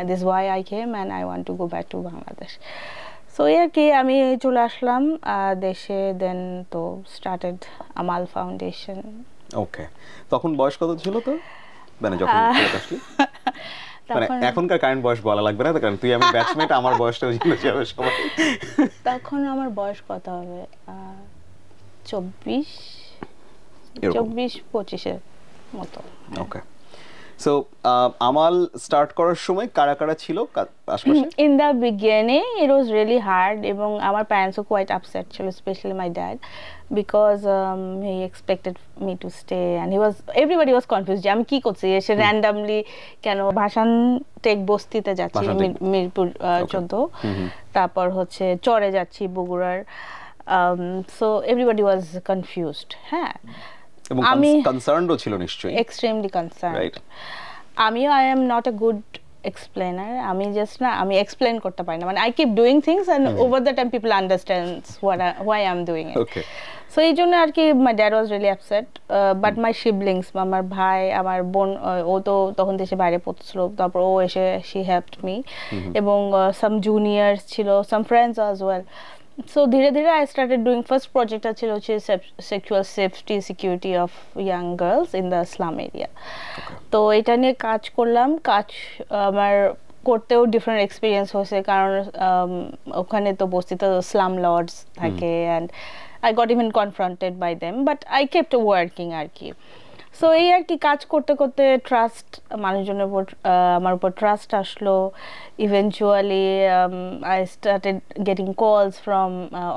this is why I came and I want to go back to Bangladesh. So এর কি আমি চলে আসলাম দেশে, দেন তো started Amal Foundation. Okay. তখন বয়স কত ছিল তো যখন চলে আসলি? এখনকার কারেন্ট বয়স বলা লাগবে না, কারণ তুই আমি ব্যাচমেট, আমার বয়সটাও ছিল যাবে সবাই। তখন আমার বয়স কত হবে? 24-25 মতো। ওকে। সো আমাল স্টার্ট করার সময় কারা কারা ছিল আশেপাশে? In the beginning it was really hard এবং আমার প্যারেন্টসও কোয়াইট আপসেট ছিল, specially my dad, because he expected me to stay and everybody was confused যে আমি কি করছি, এসে র্যান্ডামলি কেন ভাসান টেক বস্তিতে যাচ্ছি মিরপুর 14, তারপর হচ্ছে চরে যাচ্ছি বগুড়ার। So everybody was confused. এবং কনসার্নডও ছিল নিশ্চয়ই। Extremely concerned. Right. I am not a good explainer. আমি explain করতে পারি না, I keep doing things and over the time people understands why I'm doing it. Okay. So এই জন্য আর কি my dad was really upset, but my siblings, আমার ভাই, আমার বোন, ও তো তখন দেশে বাইরে পড়ছিল, তারপর ও এসে she helped me, এবং some juniors ছিল, some friends as well. So ধীরে ধীরে I started doing first project ছিল হচ্ছে sexual safety security of young girls in the slum area. তো এটা নিয়ে কাজ করলাম, আমার করতেও ডিফারেন্ট এক্সপিরিয়েন্স হয়েছে, কারণ ওখানে তো বস্তিতে স্লাম লর্ডস থাকে and I got even confronted by them, but I kept working আর কি। সো এই আর কি কাজ করতে করতে ট্রাস্ট, মানুষজনের উপর আমার উপর ট্রাস্ট আসলো। Eventually I started getting calls from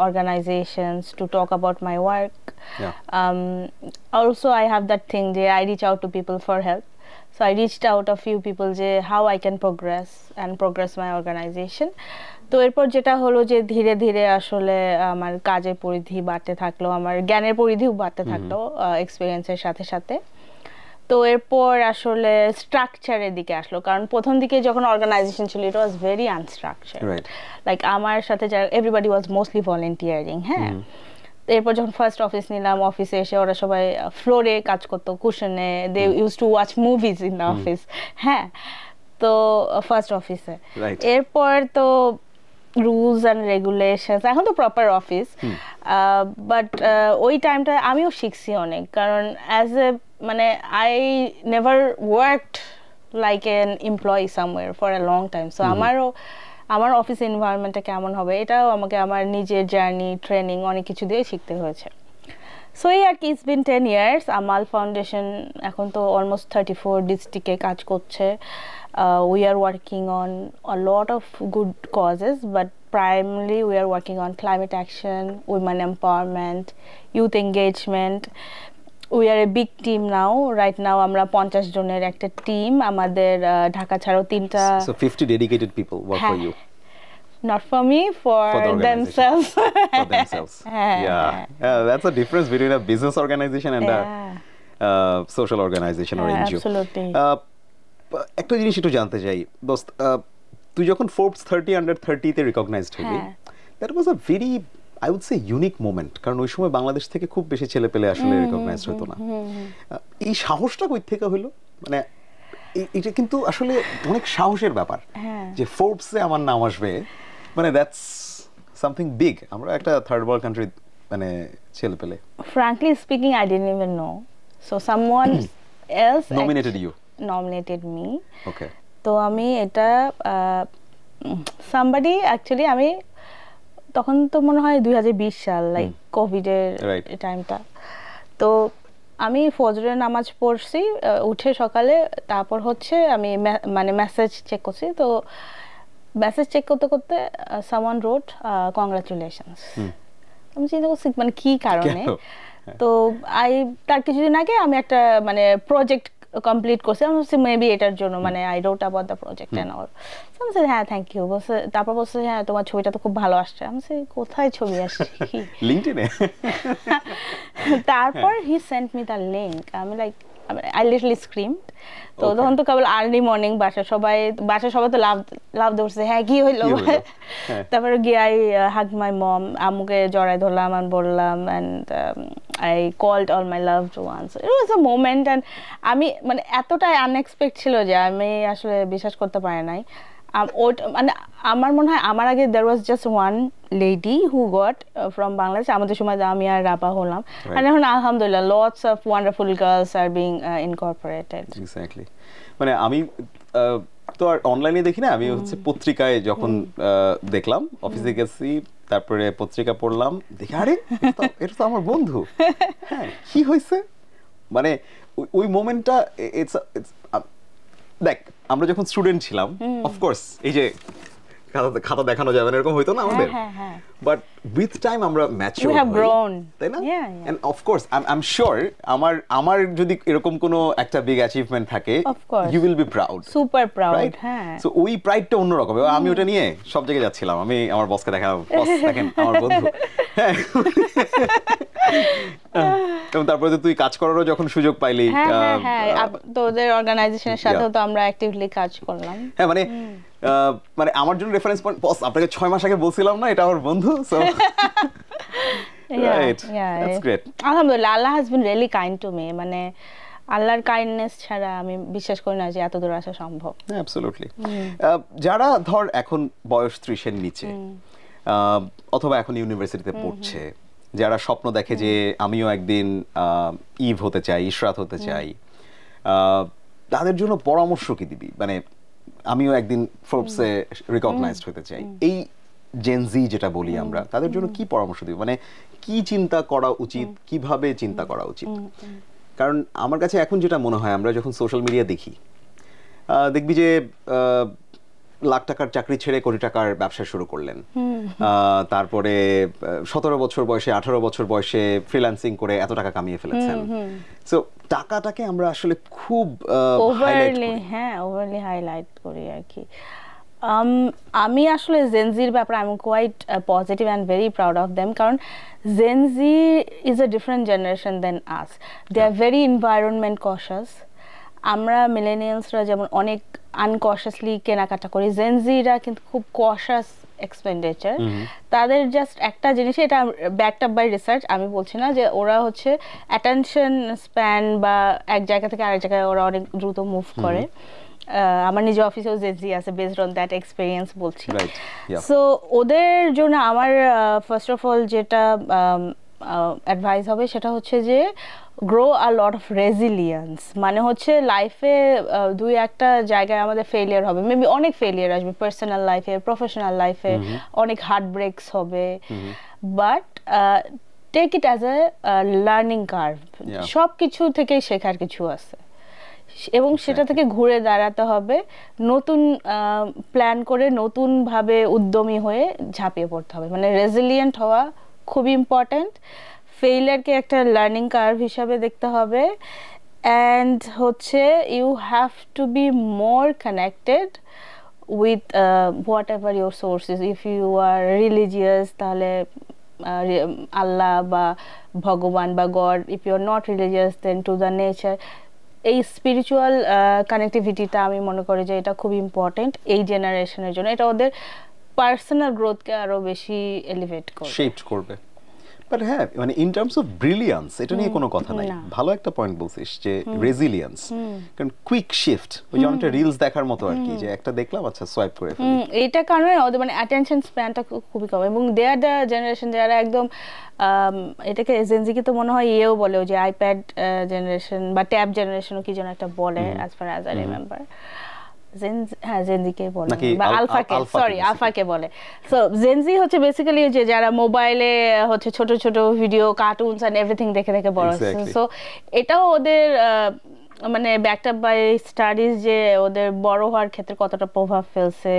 organizations to talk about my work. Also I have that thing যে I reach out to people for help. So I reached out a few people যে how I can progress my organization. তো এরপর যেটা হলো যে ধীরে ধীরে আসলে আমার কাজের পরিধি বাড়তে থাকলো, আমার জ্ঞানের পরিধিও বাড়তে থাকলো এক্সপিরিয়েন্সের সাথে সাথে। তো এরপর আসলে স্ট্রাকচারের দিকে আসলো, কারণ প্রথম দিকে যখন অর্গানাইজেশন ছিল ইট ওয়াজ ভেরি আনস্ট্রাকচার্ড, লাইক আমার সাথে যারা এভরিবডি ওয়াজ মোস্টলি ভলেন্টিয়ারিং। এরপর যখন ফার্স্ট অফিস নিলাম, অফিসে এসে ওরা সবাই ফ্লোরে কাজ করতো, কুশনে, they use to watch movies in the office. তো ফার্স্ট অফিসে এরপর তো রুলস অ্যান্ড রেগুলেশনস, এখন তো প্রপার অফিস, বাট ওই টাইমটা আমিও শিখছি অনেক, কারণ as A I never worked like N employee somewhere for a long time. So আমারও আমার অফিস এনভায়রনমেন্টটা কেমন হবে, এটাও আমাকে আমার নিজের জার্নি, ট্রেনিং অনেক কিছু দিয়ে শিখতে হয়েছে। সো এই আর কি, it's been 10 years। Amal foundation এখন তো অলমোস্ট 34 ডিস্ট্রিক্টে কাজ করছে। We are working on a lot of good causes, but primarily we are working on climate action, women empowerment, youth engagement. We are a big team now. Right now আমরা 50 জনের একটা team, আমাদের ঢাকা ছাড়াও 3টা। So 50 dedicated people work for you. Not for me, for themselves. For themselves. Yeah, that's a difference between a business organization and a social organization or NGO. Absolutely. একটা জিনিস একটু জানতে চাই দোস্ত, তুই যখন Forbes 30 under 30 তে রিকগনাইজড হলি, that was a very, I would say, unique moment, কারণ ওই সময় বাংলাদেশ থেকে খুব বেশি ছেলে পেলে আসলে রিকগনাইজড হতো না। এই সাহসটা কই থেকে হলো? মানে এটা কিন্তু আসলে অনেক সাহসের ব্যাপার যে ফোর্বসে আমার নাম আসবে, মানে দ্যাটস সামথিং বিগ। আমরা একটা থার্ড ওয়ার্ল্ড কান্ট্রি মানে ছেলে পেলে। Frankly speaking, I didn't even know. So someone else nominated me. Okay. তো আমি এটা somebody actually, আমি তখন তো মনে হয় 2020 সাল, লাইক কোভিডের টাইমটা। তো আমি ফজরের নামাজ পড়ছি উঠে সকালে, তারপর হচ্ছে আমি মানে মেসেজ চেক করছি। তো মেসেজ চেক করতে করতে someone wrote congratulations. আমি চিন্তা করছি মানে কি কারণে। তো তার কিছুদিন আগে আমি একটা মানে প্রজেক্ট কমপ্লিট করছি, আমি ভাবছি মেবি এটার জন্য, মানে I wrote about the project and all. So আমি হ্যাঁ থ্যাংক ইউ বলছে। তারপর বলছে হ্যাঁ তোমার ছবিটা তো খুব ভালো আসছে। আমি কোথায় ছবি আসছে? লিংকডইনে। তারপর he sent me the link. আমি লাইক আই লিটারলি স্ক্রিমড। তো তখন তো কেবল আর্লি মর্নিং বাসা সবাই তো লাভ ধরছে, হ্যাঁ কি হইলো। তারপরে গিয়ে আই হাগ মাই মম, আম্মুকে জড়াই ধরলাম আর বললাম, and I called all my loved ones. It was a moment, and আমি মানে এতটাই আনএক্সপেক্ট ছিল যে আমি আসলে বিশ্বাস করতে পারি নাই। মানে আমার মনে হয় আমার আগে there was just one lady who got from Bangladesh, আমাদের সময় আমি আর রাবা হলাম, and এখন আলহামদুলিল্লাহ lots of wonderful girls are being incorporated. Exactly. মানে আমি তো আর অনলাইনে দেখি না, আমি হচ্ছে পত্রিকায় যখন দেখলাম, অফিসে গেছি, তারপরে পত্রিকা পড়লাম, দেখি আরে এটা তো আমার বন্ধু। হ্যাঁ কি হয়েছে, মানে ওই মোমেন্টটা ইটস দেখ আমরা যখন স্টুডেন্ট ছিলাম, অফকোর্স এই যে খাতা দেখানো যাবে না এরকম হইতো না আমাদের, বাট উইথ টাইম আমরা ম্যাচিউর হই, তাই না? And of course I am sure আমার যদি এরকম কোনো একটা বিগ অ্যাচিভমেন্ট থাকে, you will be proud, super proud. হ্যাঁ, সো ওই প্রাইডটা অন্যরকম। আমি ওটা নিয়ে সব জায়গায় যাচ্ছিলাম, আমি আমার বসকে দেখালাম, বস দেখেন আমার বন্ধু। হ্যাঁ, এবং তারপরে তুই কাজ করারও যখন সুযোগ পাইলি, তোদের অর্গানাইজেশনের সাথেও তো আমরা অ্যাক্টিভলি কাজ করলাম। হ্যাঁ, মানে আমার জন্য রেফারেন্স পয়েন্ট, বস আপনাকে 6 মাস আগে বলছিলাম না এটা আমার বন্ধু। So right, that's great. আলহামদুলিল্লাহ, Allah has been really kind to me. মানে আল্লাহর কাইন্ডনেস ছাড়া আমি বিশ্বাস করি না যে এত দূর আসা সম্ভব। অ্যাবসলিউটলি। যারা ধর এখন বয়স 30 এর নিচে, অথবা এখন ইউনিভার্সিটিতে পড়ছে, যারা স্বপ্ন দেখে যে আমিও একদিন ইভ হতে চাই, ইশরাত হতে চাই, তাদের জন্য পরামর্শ কি দিবি? মানে আমিও একদিন ফোর্বসে রিকগনাইজড হতে চাই, এই জেনজি যেটা বলি আমরা, তাদের জন্য কি পরামর্শ দিবি? মানে কি চিন্তা করা উচিত, কিভাবে চিন্তা করা উচিত? কারণ আমার কাছে এখন যেটা মনে হয়, আমরা যখন সোশ্যাল মিডিয়া দেখি, দেখবি যে লাখ টাকার চাকরি ছেড়ে কোটি টাকার ব্যবসা শুরু করলেন, তারপরে 17 বছর বয়সে 18 বছর বয়সে ফ্রিল্যান্সিং করে এত টাকা কামিয়ে ফেলেছেন। সো টাকাটাকে আমরা আসলে খুব ওভারলি হাইলাইট করি আর কি। আমি আসলে জেনজির ব্যাপারে আমি quite positive and very proud of them, কারণ gen Z is a different generation than us. They are very environment conscious. আমরা মিলেনিয়ালসরা যেমন অনেক আনকশাসলি কেনাকাটা করি, জেনজিরা কিন্তু খুব কশাস এক্সপেন্ডিচার। তাদের জাস্ট একটা জিনিস, এটা ব্যাকড আপ বাই রিসার্চ, আমি বলছি না, যে ওরা হচ্ছে অ্যাটেনশন স্প্যান বা এক জায়গা থেকে আরেক জায়গায় ওরা অনেক দ্রুত মুভ করে। আমার নিজের অফিসেও জেনজি আছে, বেসড অন দ্যাট এক্সপিরিয়েন্স বলছি। সো ওদের জন্য আমার ফার্স্ট অফ অল যেটা অ্যাডভাইস হবে সেটা হচ্ছে যে grow a lot of resilience, মানে হচ্ছে লাইফে দুই একটা জায়গায় আমাদের ফেলিয়ার হবে, মেবি অনেক ফেলিয়ার আসবে, পার্সোনাল লাইফে, প্রফেশনাল লাইফে অনেক হার্ট ব্রেকস হবে, but take it as a learning curve, সব কিছু থেকেই শেখার কিছু আছে এবং সেটা থেকে ঘুরে দাঁড়াতে হবে, নতুন প্ল্যান করে নতুনভাবে উদ্যমী হয়ে ঝাঁপিয়ে পড়তে হবে, মানে রেজিলিয়েন্ট হওয়া খুবই ইম্পর্ট্যান্ট, ফেইলিয়ারকে একটা লার্নিং কার্ভ হিসাবে দেখতে হবে, অ্যান্ড হচ্ছে you have to be more connected with whatever your sources, if you are religious তাহলে আল্লাহ বা ভগবান বা God, if you are not religious then to the nature. এই স্পিরিচুয়াল কানেক্টিভিটিটা আমি মনে করি যে এটা খুব ইম্পর্টেন্ট এই জেনারেশনের জন্য, এটা ওদের পার্সোনাল গ্রোথকে আরো বেশি এলিভেট করবে, শেপ করবে। বাট হ্যাঁ, মানে ইন টার্মস অফ ব্রিলিয়ান্স এটা নিয়ে কোনো কথা নাই, ভালো একটা পয়েন্ট বলছিস যে রেজিলিয়েন্স, কারণ কুইক শিফট, ওই যে অনেকটা রিলস দেখার মতো আর কি, যে একটা দেখলাম আচ্ছা সোয়াইপ করে ফেলি, এইটা কারণে ওদের মানে অ্যাটেনশন স্প্যানটা খুবই কম, এবং দে আর দ্য জেনারেশন যারা একদম এটাকে জেনজিকে তো মনে হয় ইয়েও বলে, ওই যে আইপ্যাড জেনারেশন বা ট্যাব জেনারেশনও কি যেন একটা বলে, as far as I remember, জেনজিকে বলে বা আলফাকে, সরি আলফাকে বলে। সো জেনজি হচ্ছে বেসিক্যালি যে যারা মোবাইলে হচ্ছে ছোট ছোট ভিডিও, কার্টুনস এন্ড এভরিথিং দেখে দেখে বড় হচ্ছে। সো এটাও ওদের মানে ব্যাকড আপ বাই স্টাডিজ যে ওদের বড় হওয়ার ক্ষেত্রে কতটা প্রভাব ফেলছে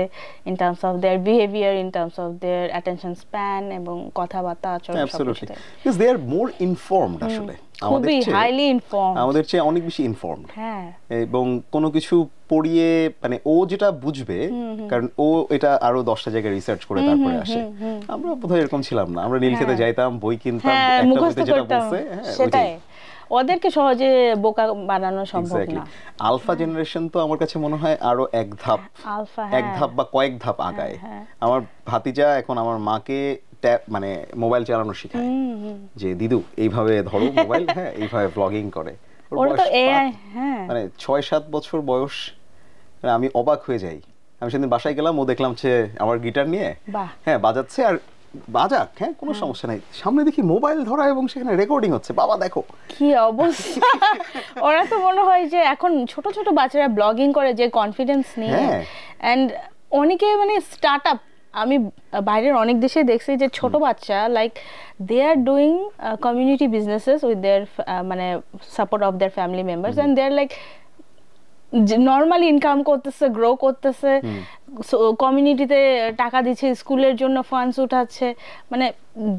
in terms of their behaviour, in terms of their attention span এবং কথাবার্তা আচরণ, absolutely, because they are more informed, আসলে খুবই হাইলি ইনফর্মড, আমাদের চেয়ে অনেক বেশি ইনফর্মড, হ্যাঁ, এবং কোনো কিছু পড়িয়ে মানে ও যেটা বুঝবে, কারণ ও এটা আরো 10টা জায়গায় রিসার্চ করে তারপরে আসে। আমরা বোধহয় এরকম ছিলাম না, আমরা নীলক্ষেতে যাইতাম, বই কিনতাম, একটা বইতে যেটা বলছে সেটাই, ওদেরকে সহজে বোকা বানানো সম্ভব না। আলফা জেনারেশন তো আমার কাছে মনে হয় আরো এক ধাপ বা কয়েক ধাপ আগায়। আমার ভাতিজা এখন আমার মাকে মানে মোবাইল চালানো শেখায়, যে দিদু এইভাবে ধরো মোবাইল, হ্যাঁ এইভাবে ব্লগিং করে, মানে 6-7 বছর বয়স, আমি অবাক হয়ে যাই। আমি সেদিন বাসায় গেলাম, ও দেখলাম যে আমার গিটার নিয়ে হ্যাঁ বাজাচ্ছে, আর বাজাক, হ্যাঁ কোনো সমস্যা নাই, সামনে দেখি মোবাইল ধরা এবং সেখানে রেকর্ডিং হচ্ছে, বাবা দেখো কি অবস্থা। ওরা তো মনে হয় যে এখন ছোট ছোট বাচ্চারা ব্লগিং করে যে কনফিডেন্স নিয়ে, এন্ড অনেকে মানে স্টার্ট আপ, আমি বাইরের অনেক দেশে দেখছি যে ছোট বাচ্চা like they are doing community businesses with their মানে support of their family members, and they are like normally income করতেছে, গ্রো করতেছে, কমিউনিটিতে টাকা দিচ্ছে, স্কুলের জন্য ফান্ডস উঠাচ্ছে, মানে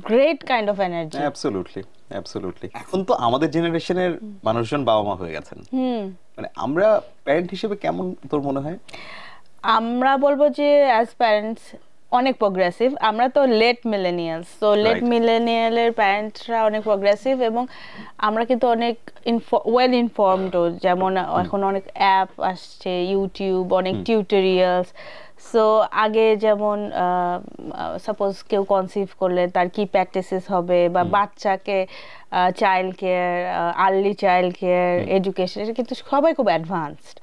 great kind of energy. Absolutely, absolutely. এখন তো আমাদের জেনারেশনের মানুষজন বাবা মা হয়ে গেছেন, মানে আমরা প্যারেন্ট হিসেবে কেমন তোর মনে হয়? আমরা বলবো যে অ্যাজ প্যারেন্টস অনেক প্রোগ্রেসিভ, আমরা তো লেট মিলেনিয়ালস, তো লেট মিলেনিয়ালের প্যারেন্টসরা অনেক প্রোগ্রেসিভ, এবং আমরা কিন্তু অনেক ওয়েল ইনফর্মডও, যেমন এখন অনেক অ্যাপ আসছে, ইউটিউব, অনেক টিউটোরিয়ালস। সো আগে যেমন সাপোজ কেউ কনসিভ করলে তার কি প্র্যাকটিসেস হবে, বা বাচ্চাকে child care, early child care, education, এটা কিন্তু সবাই খুব অ্যাডভান্সড।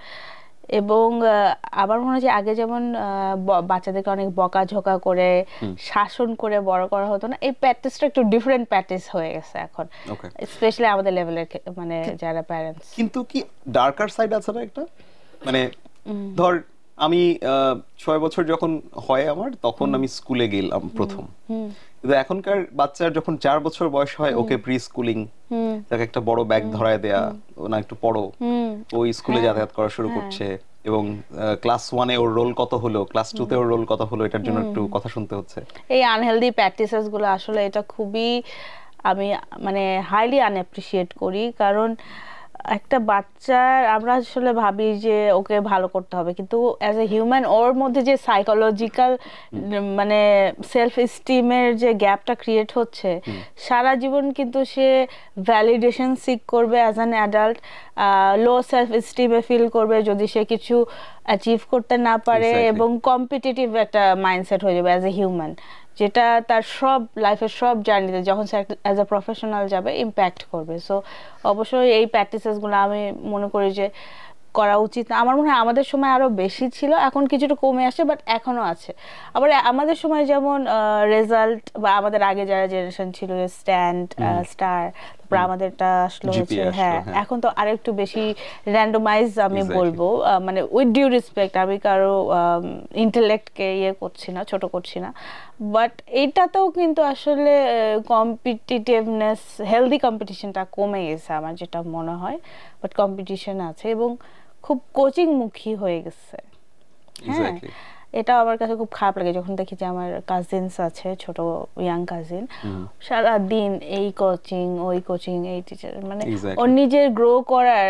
এবং আমার মনে হয় যে আগে যেমন বাচ্চাদেরকে অনেক বকাঝকা করে শাসন করে বড় করা হতো না, এই প্র্যাকটিসটা একটু ডিফারেন্ট প্র্যাকটিস হয়ে গেছে এখন, স্পেশালি আমাদের লেভেলের মানে যারা প্যারেন্টস। কিন্তু কি ডার্কার সাইড আছে না একটা, মানে ধর আমি 6 বছর যখন হয় আমার, তখন আমি স্কুলে গেলাম প্রথম, কিন্তু এখনকার বাচ্চার যখন 4 বছর বয়স হয়, ওকে প্রি স্কুলিং, তাকে একটা বড় ব্যাগ ধরায় দেয়া, ও না একটু পড়ো, ওই স্কুলে যাতায়াত করা শুরু করছে, এবং ক্লাস 1 এ ওর রোল কত হলো, ক্লাস 2 তে ওর রোল কত হলো, এটার জন্য একটু কথা শুনতে হচ্ছে। এই আনহেলদি প্র্যাকটিসেস গুলো আসলে এটা খুবই আমি মানে হাইলি আনঅ্যাপ্রিশিয়েট করি, কারণ একটা বাচ্চার আমরা আসলে ভাবি যে ওকে ভালো করতে হবে, কিন্তু অ্যাজ এ হিউম্যান ওর মধ্যে যে সাইকোলজিক্যাল মানে সেলফ এস্টিমের যে গ্যাপটা ক্রিয়েট হচ্ছে, সারা জীবন কিন্তু সে ভ্যালিডেশন সিক করবে as an adult, low self esteem feel করবে যদি সে কিছু অ্যাচিভ করতে না পারে, এবং কম্পিটিটিভ একটা মাইন্ডসেট হয়ে যাবে অ্যাজ এ হিউম্যান, যেটা তার সব লাইফের সব জার্নিতে যখন সে অ্যাজ এ প্রফেশনাল যাবে ইম্প্যাক্ট করবে। সো অবশ্যই এই প্র্যাকটিসেসগুলো আমি মনে করি যে করা উচিত না। আমার মনে হয় আমাদের সময় আরো বেশি ছিল, এখন কিছুটা কমে আসে, বাট এখনো আছে। আবার আমাদের সময় যেমন রেজাল্ট বা আমাদের আগে যারা জেনারেশন ছিল স্ট্যান্ড স্টার, তারপর আমাদেরটা আসলো হচ্ছে হ্যাঁ এখন তো আরেকটু বেশি র্যান্ডমাইজ আমি বলবো, মানে উইথ ডিউ রেসপেক্ট, আমি কারো ইন্টেলেক্টকে ইয়ে করছি না, ছোট করছি না, বাট এইটাতেও কিন্তু আসলে কম্পিটিটিভনেস, হেলদি কম্পিটিশনটা কমে গেছে আমার যেটা মনে হয়, বাট কম্পিটিশন আছে এবং খুব কোচিং মুখী হয়ে গেছে। হ্যাঁ, এটা আমার কাছে খুব খারাপ লাগে যখন দেখি যে আমার কাজিনস আছে, ছোট ইয়াং কাজিন, সারা দিন এই কোচিং ওই কোচিং এই টিচার, মানে ওর নিজের গ্রো করার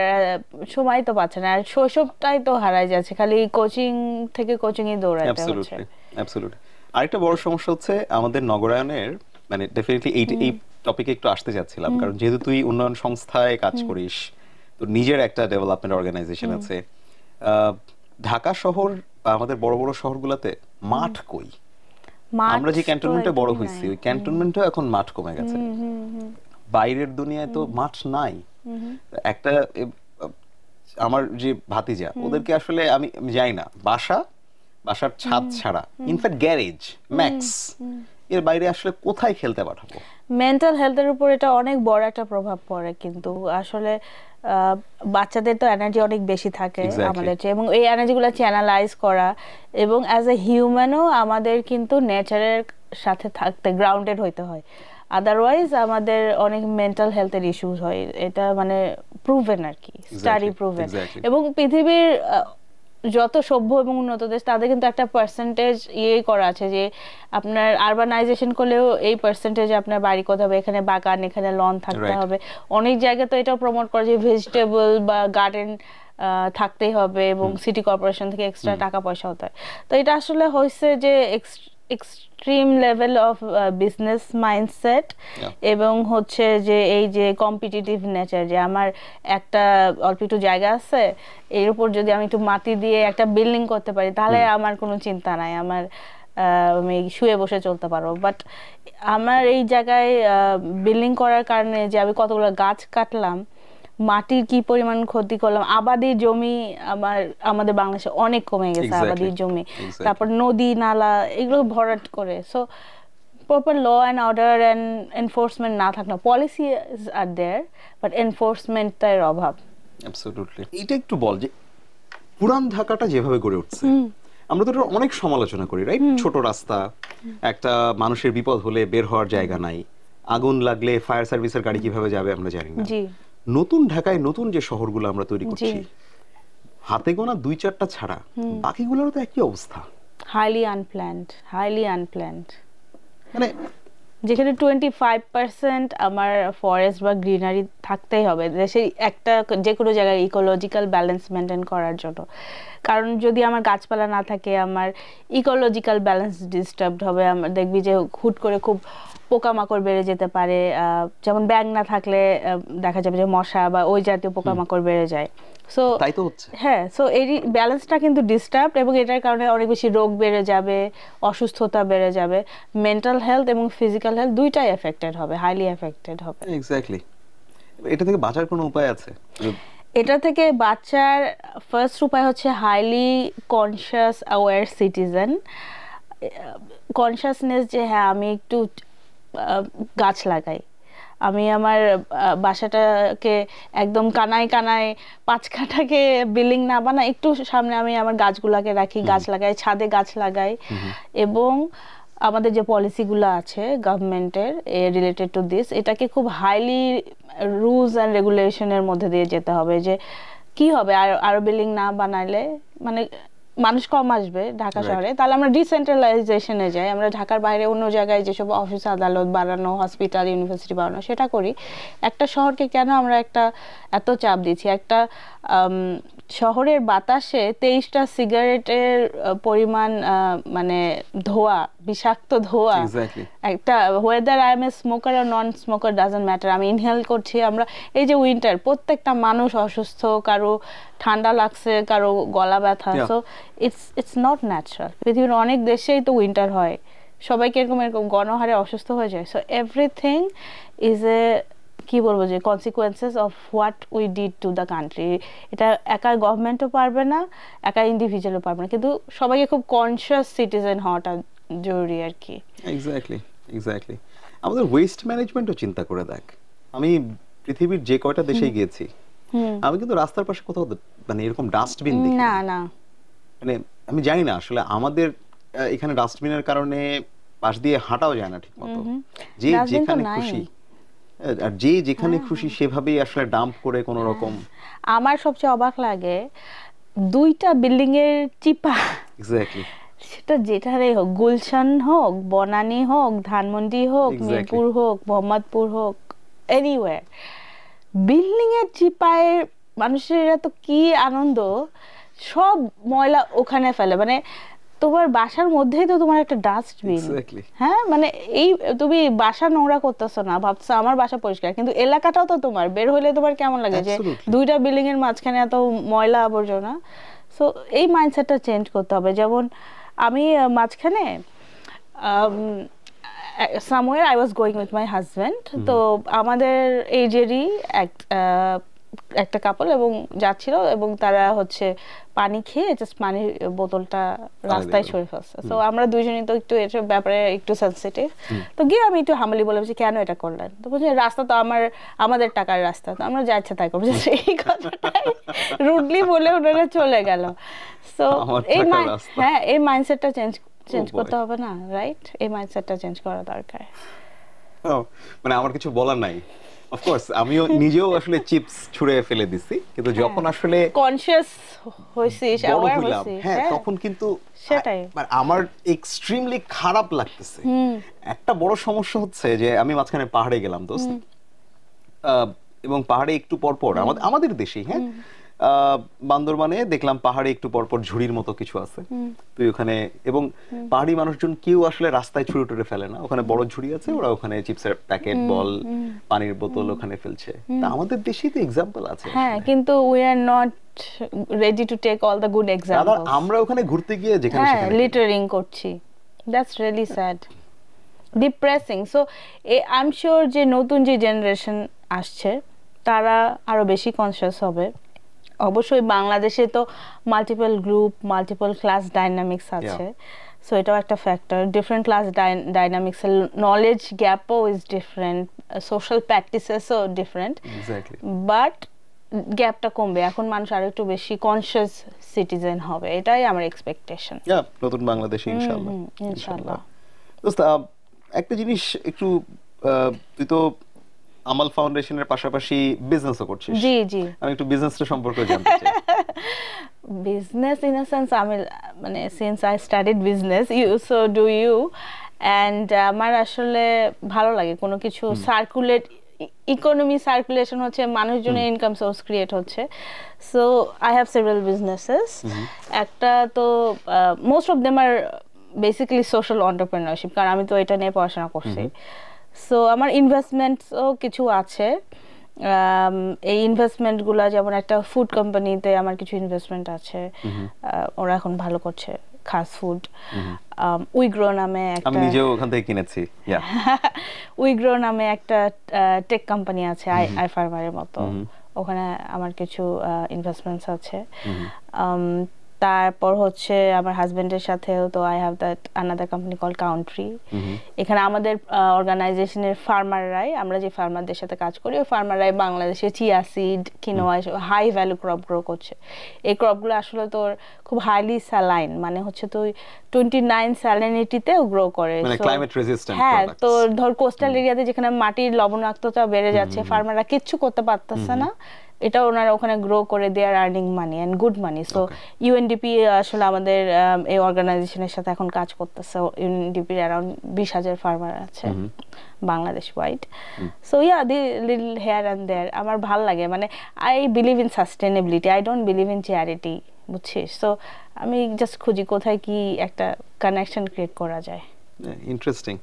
সময় তো পাচ্ছে না, আর শৈশবটাই তো হারায় যাচ্ছে, খালি কোচিং থেকে কোচিং এ দৌড়াতে হচ্ছে। অ্যাবসলিউটলি। আরেকটা বড় সমস্যা হচ্ছে আমাদের নগরায়নের, মানে ডেফিনেটলি এই টপিকে একটু আসতে যাচ্ছিলাম, কারণ যেহেতু তুই উন্নয়ন সংস্থায় কাজ করিস, তো নিজের একটা ডেভেলপমেন্ট অর্গানাইজেশন আছে, ঢাকা শহর বা আমাদের বড় বড় শহরগুলোতে মাঠ কই? আমরা যে ক্যান্টনমেন্টে বড় হইছি ওই ক্যান্টনমেন্টে এখন মাঠ কমে গেছে। বাইরের দুনিয়ায় তো মাঠ নাই। একটা আমার যে ভাতিজা, ওদেরকে আসলে আমি যাই না, বাসার ছাদ ছাড়া, ইনফ্যাক্ট গ্যারেজ ম্যাক্স, এর বাইরে আসলে কোথায় খেলতে পাঠাবো? মেন্টাল হেলথের উপর এটা অনেক বড় একটা প্রভাব পড়ে, কিন্তু আসলে বাচ্চাদের তো এনার্জি অনেক বেশি থাকে আমাদের চেয়ে, এবং এই এনার্জিগুলো চ্যানেলাইজ করা এবং অ্যাজ এ হিউম্যানও আমাদের কিন্তু নেচারের সাথে থাকতে গ্রাউন্ডেড হইতে হয়, আদারওয়াইজ আমাদের অনেক মেন্টাল হেলথের ইস্যুস হয়। এটা মানে প্রুভেন আর কি, স্টাডি প্রুভেন। এবং পৃথিবীর যত সভ্য এবং উন্নত দেশ তাদের কিন্তু একটা পার্সেন্টেজ ইয়ে করা আছে যে আপনার আরবানাইজেশন করলেও এই পার্সেন্টেজ আপনার বাড়ি করতে হবে, এখানে বাগান, এখানে লন থাকতে হবে। অনেক জায়গায় তো এটাও প্রমোট করে যে ভেজিটেবল বা গার্ডেন থাকতেই হবে এবং সিটি কর্পোরেশন থেকে এক্সট্রা টাকা পয়সা হতে হয়। তো এটা আসলে হয়েছে যে extreme level of business mindset এবং হচ্ছে যে এই যে কম্পিটিটিভ নেচার, যে আমার একটা অল্প একটু জায়গা আছে, এর উপর যদি আমি একটু মাটি দিয়ে একটা বিল্ডিং করতে পারি তাহলে আমার কোনো চিন্তা নাই, আমার আমি শুয়ে বসে চলতে পারবো। বাট আমার এই জায়গায় বিল্ডিং করার কারণে যে আমি কতগুলো গাছ কাটলাম, মাটির কি পরিমাণ ক্ষতি করলাম, আবাদি জমি আমাদের বাংলাদেশে অনেক কমে গেছে, আবাদি জমি, তারপর নদী নালা এগুলো ভরাট করে। So proper law and order and enforcement না থাকলে, পলিসি আর দেয়ার বাট এনফোর্সমেন্টের অভাব। অ্যাবসলিউটলি। এটা একটু বল যে পুরান ঢাকাটা যেভাবে গড়ে উঠছে, আমরা তো অনেক সমালোচনা করি, রাইট? ছোট রাস্তা, একটা মানুষের বিপদ হলে বের হওয়ার জায়গা নাই, আগুন লাগলে ফায়ার সার্ভিসের গাড়ি কিভাবে যাবে আমরা জানি না। নতুন ঢাকায় নতুন যে শহরগুলো আমরা তৈরি করছি, হাতে গোনা 2-4টা ছাড়া বাকিগুলোরও তো একই অবস্থা, হাইলি আনপ্ল্যান্ড। মানে যেখানে 25% আমার ফরেস্ট বা গ্রিনারি থাকতেই হবে দেশে, একটা যে কোনো জায়গায় ইকোলজিক্যাল ব্যালেন্স মেনটেন করার জন্য। কারণ যদি আমার গাছপালা না থাকে, আমার ইকোলজিক্যাল ব্যালেন্স ডিস্টার্বড হবে। আমার দেখবি যে হুট করে খুব পোকামাকড় বেড়ে যেতে পারে, যেমন ব্যাঙ না থাকলে দেখা যাবে যে মশা বা ওই জাতীয় পোকামাকড় বেড়ে যায়। সো তাই তো হচ্ছে। হ্যাঁ, সো এই ব্যালেন্সটা কিন্তু ডিস্টার্ব, এবং এটার কারণে অনেক বেশি রোগ বেড়ে যাবে, অসুস্থতা বেড়ে যাবে, মেন্টাল হেলথ এবং ফিজিক্যাল হেলথ দুইটাই এফেক্টেড হবে, হাইলি এফেক্টেড হবে। এক্স্যাক্টলি। এটা থেকে বাঁচার কোনো উপায় আছে? এটা থেকে বাঁচার ফার্স্ট উপায় হচ্ছে highly conscious aware citizen. Consciousness যে হ্যাঁ আমি একটু গাছ লাগাই, আমি আমার বাসাটাকে একদম কানায় 5 কাঠাকে বিল্ডিং না বানাই, একটু সামনে আমি আমার গাছগুলাকে রাখি, গাছ লাগাই, ছাদে গাছ লাগাই। এবং আমাদের যে পলিসিগুলো আছে গভর্নমেন্টের রিলেটেড টু দিস, এটাকে খুব হাইলি রুলস অ্যান্ড রেগুলেশনের মধ্যে দিয়ে যেতে হবে। যে কি হবে আরো বিল্ডিং না বানাইলে, মানে মানুষ কম আসবে ঢাকা শহরে, তাহলে আমরা ডিসেন্ট্রালাইজেশনে যাই, আমরা ঢাকার বাইরে অন্য জায়গায় যেসব অফিস আদালত বাড়ানো, হসপিটাল ইউনিভার্সিটি বাড়ানো সেটা করি। একটা শহরকে কেন আমরা এত চাপ দিচ্ছি? একটা শহরের বাতাসে 23টা সিগারেটের পরিমাণ, মানে ধোঁয়া, বিষাক্ত ধোঁয়া। একটা whether I am a smoker আর নন স্মোকার ডাজন্ট ম্যাটার, আমি ইনহেল করছি। আমরা এই যে উইন্টার, প্রত্যেকটা মানুষ অসুস্থ, কারো ঠান্ডা লাগছে, কারো গলা ব্যথা। So it's not natural. পৃথিবীর অনেক দেশেই তো উইন্টার হয়, সবাইকে এরকম গণহারে অসুস্থ হয়ে যায়। সো এভরিথিং ইজ এ কি বলবো যে consequences of what we did to the country, এটা একা গভর্নমেন্টও পারবে না, একা ইন্ডিভিজুয়ালও পারবে না, কিন্তু সবাইকে খুব কনসিয়াস সিটিজেন হওয়াটা জরুরি আর কি। এক্স্যাক্টলি আমাদের ওয়েস্ট ম্যানেজমেন্টও চিন্তা করে দেখ, আমি পৃথিবীর যে কয়টা দেশে গিয়েছি আমি কিন্তু রাস্তার পাশে কোথাও মানে এরকম ডাস্টবিন দেখি না না, মানে আমি জানি না আসলে আমাদের এখানে ডাস্টবিনের কারণে পাশ দিয়ে হাঁটাও যায় না ঠিক মতো, যে যেখানে খুশি আর যে যেখানে খুশি সেভাবেই আসলে ডাম্প করে কোনো রকম। আমার সবচেয়ে অবাক লাগে 2টা বিল্ডিং এর চিপা, এক্স্যাক্টলি সেটা যেটারই হোক, গুলশান হোক, বনানী হোক, ধানমন্ডি হোক, মিরপুর হোক, মোহাম্মদপুর হোক, এনিওয়্যার, বিল্ডিং এর চিপায় মানুষের এত কি আনন্দ, সব ময়লা ওখানে ফেলে, মানে তোমার বাসার মধ্যেই তো তোমার একটা ডাস্টবিন, হ্যাঁ মানে এই তুমি বাসা নোংরা করতেছো না, ভাবছো আমার বাসা পরিষ্কার, কিন্তু এলাকাটাও তো তোমার, বের হইলে তোমার কেমন লাগে যে 2টা বিল্ডিং এর মাঝখানে এত ময়লা আবর্জনা। সো এই মাইন্ডসেটটা চেঞ্জ করতে হবে। যেমন আমি মাঝখানে somewhere I was going with my husband, তো আমাদের এইজেরই একটা কাপল এবং যাচ্ছিল, এবং তারা হচ্ছে পানি খেয়ে জাস্ট পানির বোতলটা রাস্তায় ছড়ে ফেলছে। তো আমরা দুইজনই তো একটু এটার ব্যাপারে একটু সেনসিটিভ, তো গিয়ে আমি একটু হামলি বলে বলছি কেন এটা করলেন, তো বলছি রাস্তা তো আমাদের টাকার রাস্তা, তো আমরা যা ইচ্ছা তাই করবো, এই কথাটাই রুডলি বলে ওনারা চলে গেল। সো এই মাইন্ডসেটটা চেঞ্জ করতে হবে না, রাইট? এই মাইন্ডসেটটা চেঞ্জ করা দরকার। মানে আমার কিছু বলার নাই, অফকোর্স আমিও নিজেও আসলে চিপস ছুঁড়ে ফেলে দিছি, কিন্তু যখন আসলে কনসিয়াস হইছিস, অ্যাওয়্যার হইছিস, হ্যাঁ তখন কিন্তু সেটাই আমার এক্সট্রিমলি খারাপ লাগতেছে। একটা বড় সমস্যা হচ্ছে যে আমি মাঝখানে পাহাড়ে গেলাম দোস্ত, এবং পাহাড়ে একটু পর পর আমাদের দেশেই হ্যাঁ বান্দরবানে দেখলাম পাহাড়ে একটু পরপর ঝুড়ির মতো কিছু আছে, তুই ওখানে, এবং পাহাড়ি মানুষজন কেউ আসলে রাস্তায় ছুঁড়ে টুড়ে ফেলে না, ওখানে বড় ঝুড়ি আছে, ওরা ওখানে চিপসের প্যাকেট, বল, পানির বোতল ওখানে ফেলছে। তা আমাদের দেশেই তো এক্সাম্পল আছে, হ্যাঁ, কিন্তু we are not ready to take all the good examples. আমরা ওখানে ঘুরতে গিয়ে যেখানে সেখানে লিটারিং করছি, that's really sad, depressing. So I am sure যে নতুন যে জেনারেশন আসছে তারা আরো বেশি কনসিয়াস হবে। অবশ্যই বাংলাদেশে তো multiple group, multiple class dynamics আছে, সো এটাও একটা factor. Different class dynamics, knowledge গ্যাপও ইজ ডিফারেন্ট, সোশ্যাল প্র্যাকটিসেসও ডিফারেন্ট, বাট গ্যাপটা কমবে। এখন মানুষ আরো একটু বেশি কনসিয়াস সিটিজেন হবে, এটাই আমার এক্সপেকটেশন নতুন বাংলাদেশে ইনশাআল্লাহ। ইনশাআল্লাহ। দোস্ত একটা জিনিস একটু, তুই তো আমাল ফাউন্ডেশনের পাশাপাশি বিজনেসও করছিস। জি জি, আমি একটু বিজনেসটা সম্পর্কে জানতে চাই। বিজনেস ইন আ সেন্স, আমি মানে since I studied business, so do you, and আমার আসলে ভালো লাগে কোনো কিছু সার্কুলেট, ইকোনমি সার্কুলেশন হচ্ছে, মানুষজনের ইনকাম সোর্স ক্রিয়েট হচ্ছে। So I have several businesses. একটা তো most of them are basically social entrepreneurship, কারণ আমি তো এটা নিয়ে পড়াশোনা করছি। সো আমার ইনভেস্টমেন্টসও কিছু আছে। এই ইনভেস্টমেন্টগুলো যেমন একটা ফুড কোম্পানিতে আমার কিছু ইনভেস্টমেন্ট আছে, ওরা এখন ভালো করছে, খাস ফুড। উইগ্রো নামে একটা, আমি নিজেও ওখান থেকে কিনেছি। উইগ্রো নামে একটা টেক কোম্পানি আছে, আই ফার্মারের মতো, ওখানে আমার কিছু ইনভেস্টমেন্টস আছে। তারপর হচ্ছে আমার হাজবেন্ডের সাথেও তো I have that another company call country. এখানে আমাদের অর্গানাইজেশনের ফার্মাররাই, আমরা যে ফার্মারদের সাথে কাজ করি, ওই ফার্মাররাই বাংলাদেশে chia seed, quinoa, high value crop grow করছে। এই ক্রপগুলো আসলে তোর খুব হাইলি স্যালাইন, মানে হচ্ছে তো 29 স্যালিনিটিতেও গ্রো করে। হ্যাঁ, তো ধর কোস্টাল এরিয়াতে যেখানে মাটির লবণাক্ততা বেড়ে যাচ্ছে, ফার্মাররা কিচ্ছু করতে পারতেছে না, এটা ওনারা ওখানে গ্রো করে their earning money and good money. So UNDP আসলে আমাদের এই অর্গানাইজেশনের সাথে এখন কাজ করতেছে। ইউএনডিপির অ্যারাউন্ড 20,000 ফার্মার আছে Bangladesh wide. So yeah, the little here and there আমার ভাল লাগে। মানে I believe in sustainability, I don't believe in charity, বুঝছিস? সো আমি জাস্ট খুঁজি কোথায় কি একটা কানেকশন ক্রিয়েট করা যায়। ইন্টারেস্টিং।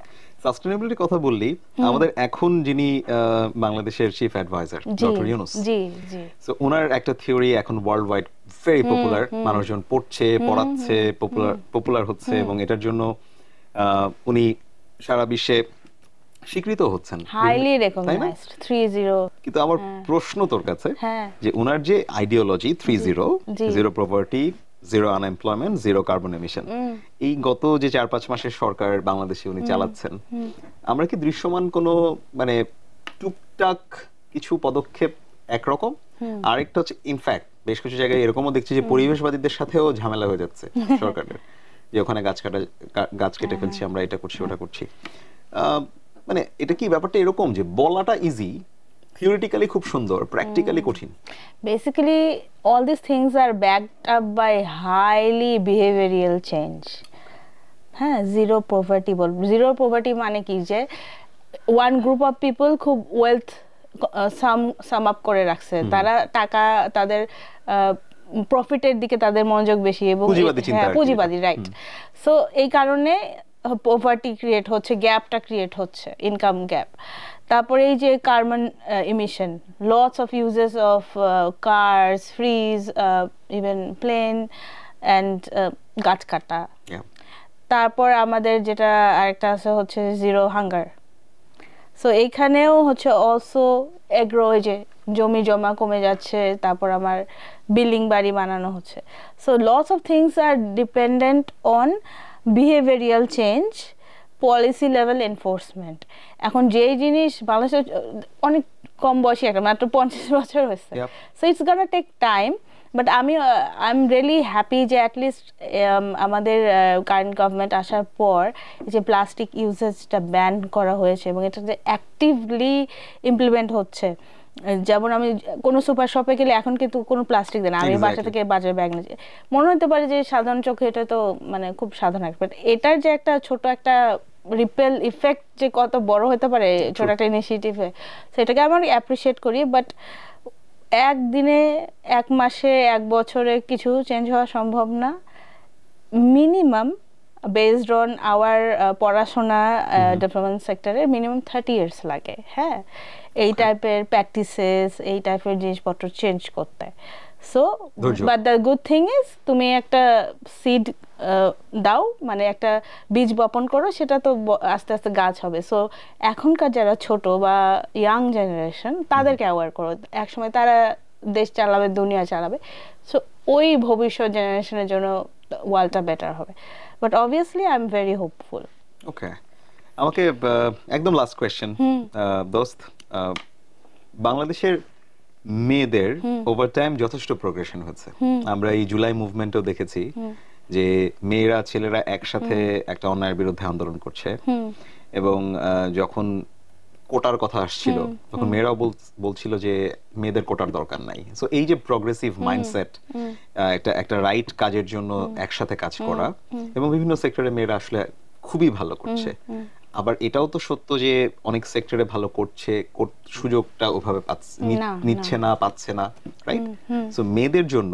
সাস্টেনেবিলিটির কথা বললি, আমাদের এখন যিনি বাংলাদেশের চিফ অ্যাডভাইজার ডক্টর ইউনুস, জি জি, সো ওনার একটা থিওরি এখন ওয়ার্ল্ড ওয়াইড ভেরি পপুলার, মানুষজন পড়ছে, পড়াচ্ছে, পপুলার হচ্ছে, এবং এটার জন্য উনি সারা বিশ্বে স্বীকৃত হচ্ছেন, হাইলি রেকগনাইজড 30। কিন্তু আমার প্রশ্ন তোর কাছে হ্যাঁ যে ওনার যে ideology 30, zero poverty, zero unemployment, zero carbon emission, এই গত যে 4-5 মাসের সরকার বাংলাদেশে উনি চালাচ্ছেন, আমরা কি দৃশ্যমান কোনো মানে টুকটাক কিছু পদক্ষেপ একরকম, আরেকটা হচ্ছে ইনফ্যাক্ট বেশ কিছু জায়গায় এরকমও দেখছি যে পরিবেশবাদীদের সাথেও ঝামেলা হয়ে যাচ্ছে সরকারের, যে ওখানে গাছ কেটে ফেলছি আমরা, এটা করছি ওটা করছি। মানে এটা কি ব্যাপারটা এরকম যে বলাটা ইজি, থিওরিটিক্যালি খুব সুন্দর, প্র্যাকটিক্যালি কঠিন? Basically all these things are backed up by highly behavioral change. হ্যাঁ, জিরো পভার্টি মানে কি যে ওয়ান গ্রুপ অফ পিপল খুব ওয়েলথ সাম আপ করে রাখছে, তারা টাকা, তাদের প্রফিটের দিকে তাদের মনোযোগ বেশি এবং পুঁজিবাদী, রাইট। সো এই কারণে পভার্টি ক্রিয়েট হচ্ছে, গ্যাপটা ক্রিয়েট হচ্ছে, ইনকাম গ্যাপ। তারপরে এই যে carbon emission, lots of uses of cars, fridge, even plane and গাছ কাটা। তারপর আমাদের যেটা আরেকটা আছে হচ্ছে জিরো হাঙ্গার। সো এইখানেও হচ্ছে অলসো এগ্রো, যে জমি জমা কমে যাচ্ছে, তারপর আমার বিল্ডিং বাড়ি বানানো হচ্ছে। So lots of things are dependent on behavioural change, policy level enforcement. এখন যেই জিনিস বাংলাদেশে অনেক কম বয়সী, একটা মাত্র 50 বছর হয়েছে, so it's gonna take time. But I am really happy যে অ্যাটলিস্ট আমাদের কারেন্ট গভর্নমেন্ট আসার পর যে প্লাস্টিক ইউজেজটা ব্যান করা হয়েছে এবং এটা যে অ্যাক্টিভলি ইমপ্লিমেন্ট হচ্ছে। যেমন আমি কোনো সুপার শপে গেলে এখন কিন্তু কোনো প্লাস্টিক দেয় না, আমি বাসা থেকে বাজার ব্যাগ নিয়ে, মনে হতে পারে যে সাধারণ চোখে এটা তো মানে খুব সাধারণ, বাট এটার যে একটা ছোট একটা রিপেল ইফেক্ট যে কত বড় হতে পারে ছোট একটা ইনিশিয়েটিভে, সেটাকে আমি অ্যাপ্রিসিয়েট করি। বাট একদিনে, এক মাসে, এক বছরে কিছু চেঞ্জ হওয়া সম্ভব না। মিনিমাম বেসড অন আওয়ার পড়াশোনা ডেভেলপমেন্ট সেক্টরে মিনিমাম 30 years লাগে, হ্যাঁ, এই টাইপের প্র্যাকটিসেস, এই টাইপের জিনিসপত্র চেঞ্জ করতে। So but the good thing is তুমি একটা সিড দাও, মানে একটা বীজ বপন করো, সেটা তো আস্তে আস্তে গাছ হবে। সো এখনকার যারা ছোট বা ইয়াং জেনারেশন, তাদেরকে অ্যাওয়ার করো, একসময় তারা দেশ চালাবে, দুনিয়া চালাবে। সো ওই ভবিষ্যৎ জেনারেশনের জন্য ওয়ার্ল্ডটা বেটার হবে। But obviously I am very hopeful. Okay, আমাকে একদম লাস্ট কোয়েশ্চেন দোস্ত, বাংলাদেশের মেয়েদের ওভার টাইম যথেষ্ট প্রোগ্রেশন হচ্ছে। আমরা এই জুলাই মুভমেন্টও দেখেছি যে মেয়েরা ছেলেরা একসাথে একটা অন্যায়ের বিরুদ্ধে আন্দোলন করছে, এবং যখন কোটার কথা আসছিল তখন মেয়েরাও বলছিল যে মেয়েদের কোটার দরকার নাই। সো এই যে প্রগ্রেসিভ মাইন্ডসেট, একটা রাইট কাজের জন্য একসাথে কাজ করা, এবং বিভিন্ন সেক্টরে মেয়েরা আসলে খুবই ভালো করছে। আবার এটাও তো সত্য যে অনেক সেক্টরে ভালো করছে, সুযোগটা ওভাবে নিচ্ছে না, পাচ্ছে না, রাইট? সো মেয়েদের জন্য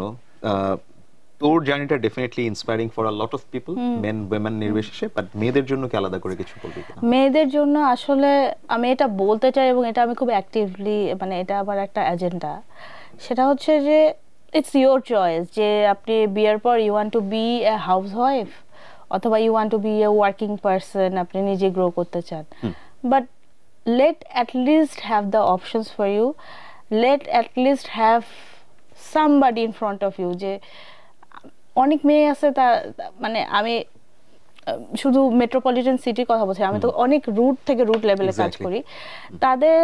তোর জার্নিটা definitely inspiring for a lot of people, men women নির্বিশেষে, বাট মেয়েদের জন্য কি আলাদা করে কিছু বলবি কিনা? মেয়েদের জন্য আসলে আমি এটা বলতে চাই, এবং এটা আমি খুব অ্যাক্টিভলি, মানে এটা আবার একটা এজেন্ডা, সেটা হচ্ছে যে ইটস ইয়োর চয়েস যে আপনি বিয়ের পর you want to be a housewife, অথবা you want to be a working person, আপনি নিজে গ্রো করতে চান। But let at least have the options for you, let at least have somebody in front of you. যে অনেক মেয়ে আছে, তা মানে আমি শুধু মেট্রোপলিটন সিটির কথা বলছি, আমি তো অনেক রুট থেকে রুট লেভেলে কাজ করি, তাদের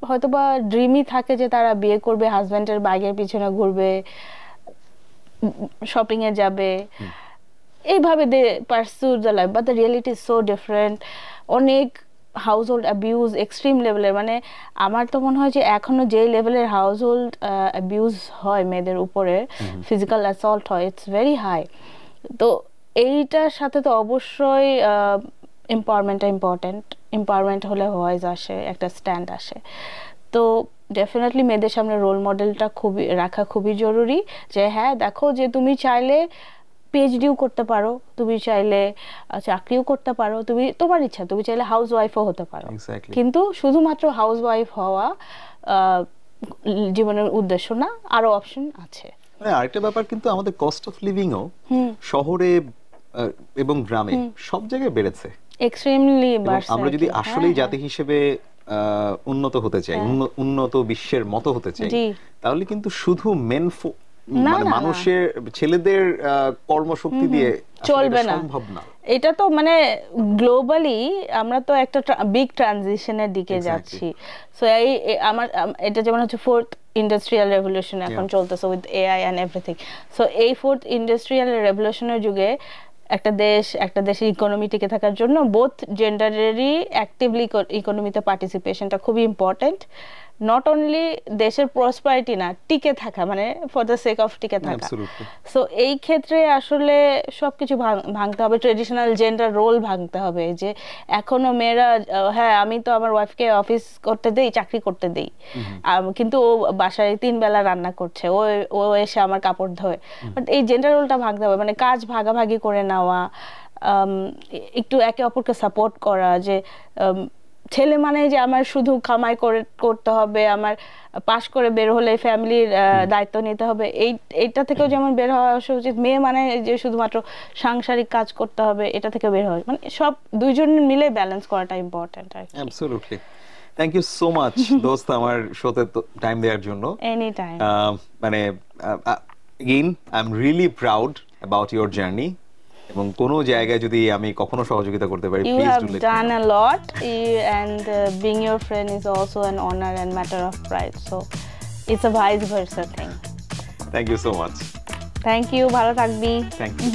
হয়তোবা ড্রিমই থাকে যে তারা বিয়ে করবে, হাজব্যান্ডের বাইকের পিছনে ঘুরবে, শপিং এ যাবে, এইভাবে they pursue the life. But the reality is so different. অনেক হাউস হোল্ড অ্যাবিউজ এক্সট্রিম লেভেলের, মানে আমার তো মনে হয় যে এখনো যে লেভেলের হাউস হোল্ড অ্যাবিউজ হয় মেয়েদের উপরে, ফিজিক্যাল অ্যাসল্ট হয়, ইটস ভেরি হাই। তো এইটার সাথে তো অবশ্যই এম্পাওয়ারমেন্টটা ইম্পর্টেন্ট। এম্পাওয়ারমেন্ট হলে ভয়েস আসে, একটা স্ট্যান্ড আসে। তো ডেফিনেটলি মেয়েদের সামনে রোল মডেলটা রাখা খুবই জরুরি, যে হ্যাঁ দেখো যে তুমি চাইলে পিএইচডিও করতে পারো, তুমি চাইলে চাকরিও করতে পারো, তুমি তোমার ইচ্ছা, তুমি চাইলে হাউস ওয়াইফও হতে পারো, কিন্তু শুধুমাত্র হাউস ওয়াইফ হওয়া জীবনের উদ্দেশ্য না, আরো অপশন আছে। আরেকটা ব্যাপার কিন্তু আমাদের কস্ট অফ লিভিংও শহরে এবং গ্রামে সব জায়গায় বেড়েছে। এক্সট্রিমলি আমরা যদি আসলেই জাতি হিসেবে উন্নত হতে চাই, উন্নত বিশ্বের মতো হতে চাই, তাহলে কিন্তু শুধু মানে মানুষের ছেলেদের কর্মশক্তি দিয়ে চলবে না, সম্ভব না। এটা তো মানে গ্লোবালি আমরা তো একটা বিগ ট্রানজিশনের দিকে যাচ্ছি। সো এই আমার এটা যেমন হচ্ছে ফোর্থ ইন্ডাস্ট্রিয়াল রেভলিউশন এখন চলতেছে with AI and everything. So এই ফোর্থ ইন্ডাস্ট্রিয়াল রেভলিউশনের যুগে একটা দেশের ইকোনমি টিকে থাকার জন্য বোথ জেন্ডারেরই অ্যাক্টিভলি ইকোনমিতে পার্টিসিপেশনটা খুবই ইম্পর্টেন্ট। নট অনলি দেশের প্রসপারিটি না, টিকে থাকা মানে ফর দ্য সেক অফ টিকে থাকা। সো এই ক্ষেত্রে আসলে সবকিছু ভাঙতে হবে, ট্রেডিশনাল জেন্ডার রোল ভাঙতে হবে। যে এখনো মেয়েরা, হ্যাঁ আমি তো আমার ওয়াইফকে অফিস করতে দেই, চাকরি করতে দেই, কিন্তু ও বাসায় 3 বেলা রান্না করছে, ও এসে আমার কাপড় ধোয়। বাট এই জেন্ডার রোলটা ভাঙতে হবে, মানে কাজ ভাগাভাগি করে নেওয়া, একটু একে অপরকে সাপোর্ট করা। যে ছেলে মানে যে আমার শুধু কামাই করতে হবে, আমার পাশ করে বের হলে ফ্যামিলির দায়িত্ব নিতে হবে, এইটা থেকেও যেমন বের হওয়া উচিত। মেয়ে মানে যে শুধুমাত্র সাংসারিক কাজ করতে হবে, এটা থেকে বের হওয়া, মানে সব দুইজন মিলে ব্যালেন্স করাটা ইম্পর্টেন্ট আর কি। Absolutely. Thank you so much দোস্ত আমার শোতে টাইম দেওয়ার জন্য। Any time. মানে again I am really proud about your journey, এবং কোনো জায়গায় যদি আমি কখনো সহযোগিতা করতে পারি, please do let me know. You have done a lot, and being your friend is also an honor and matter of pride. So it's a vice versa thing. Thank you so much. Thank you. ভালো থাকবি। Thank you.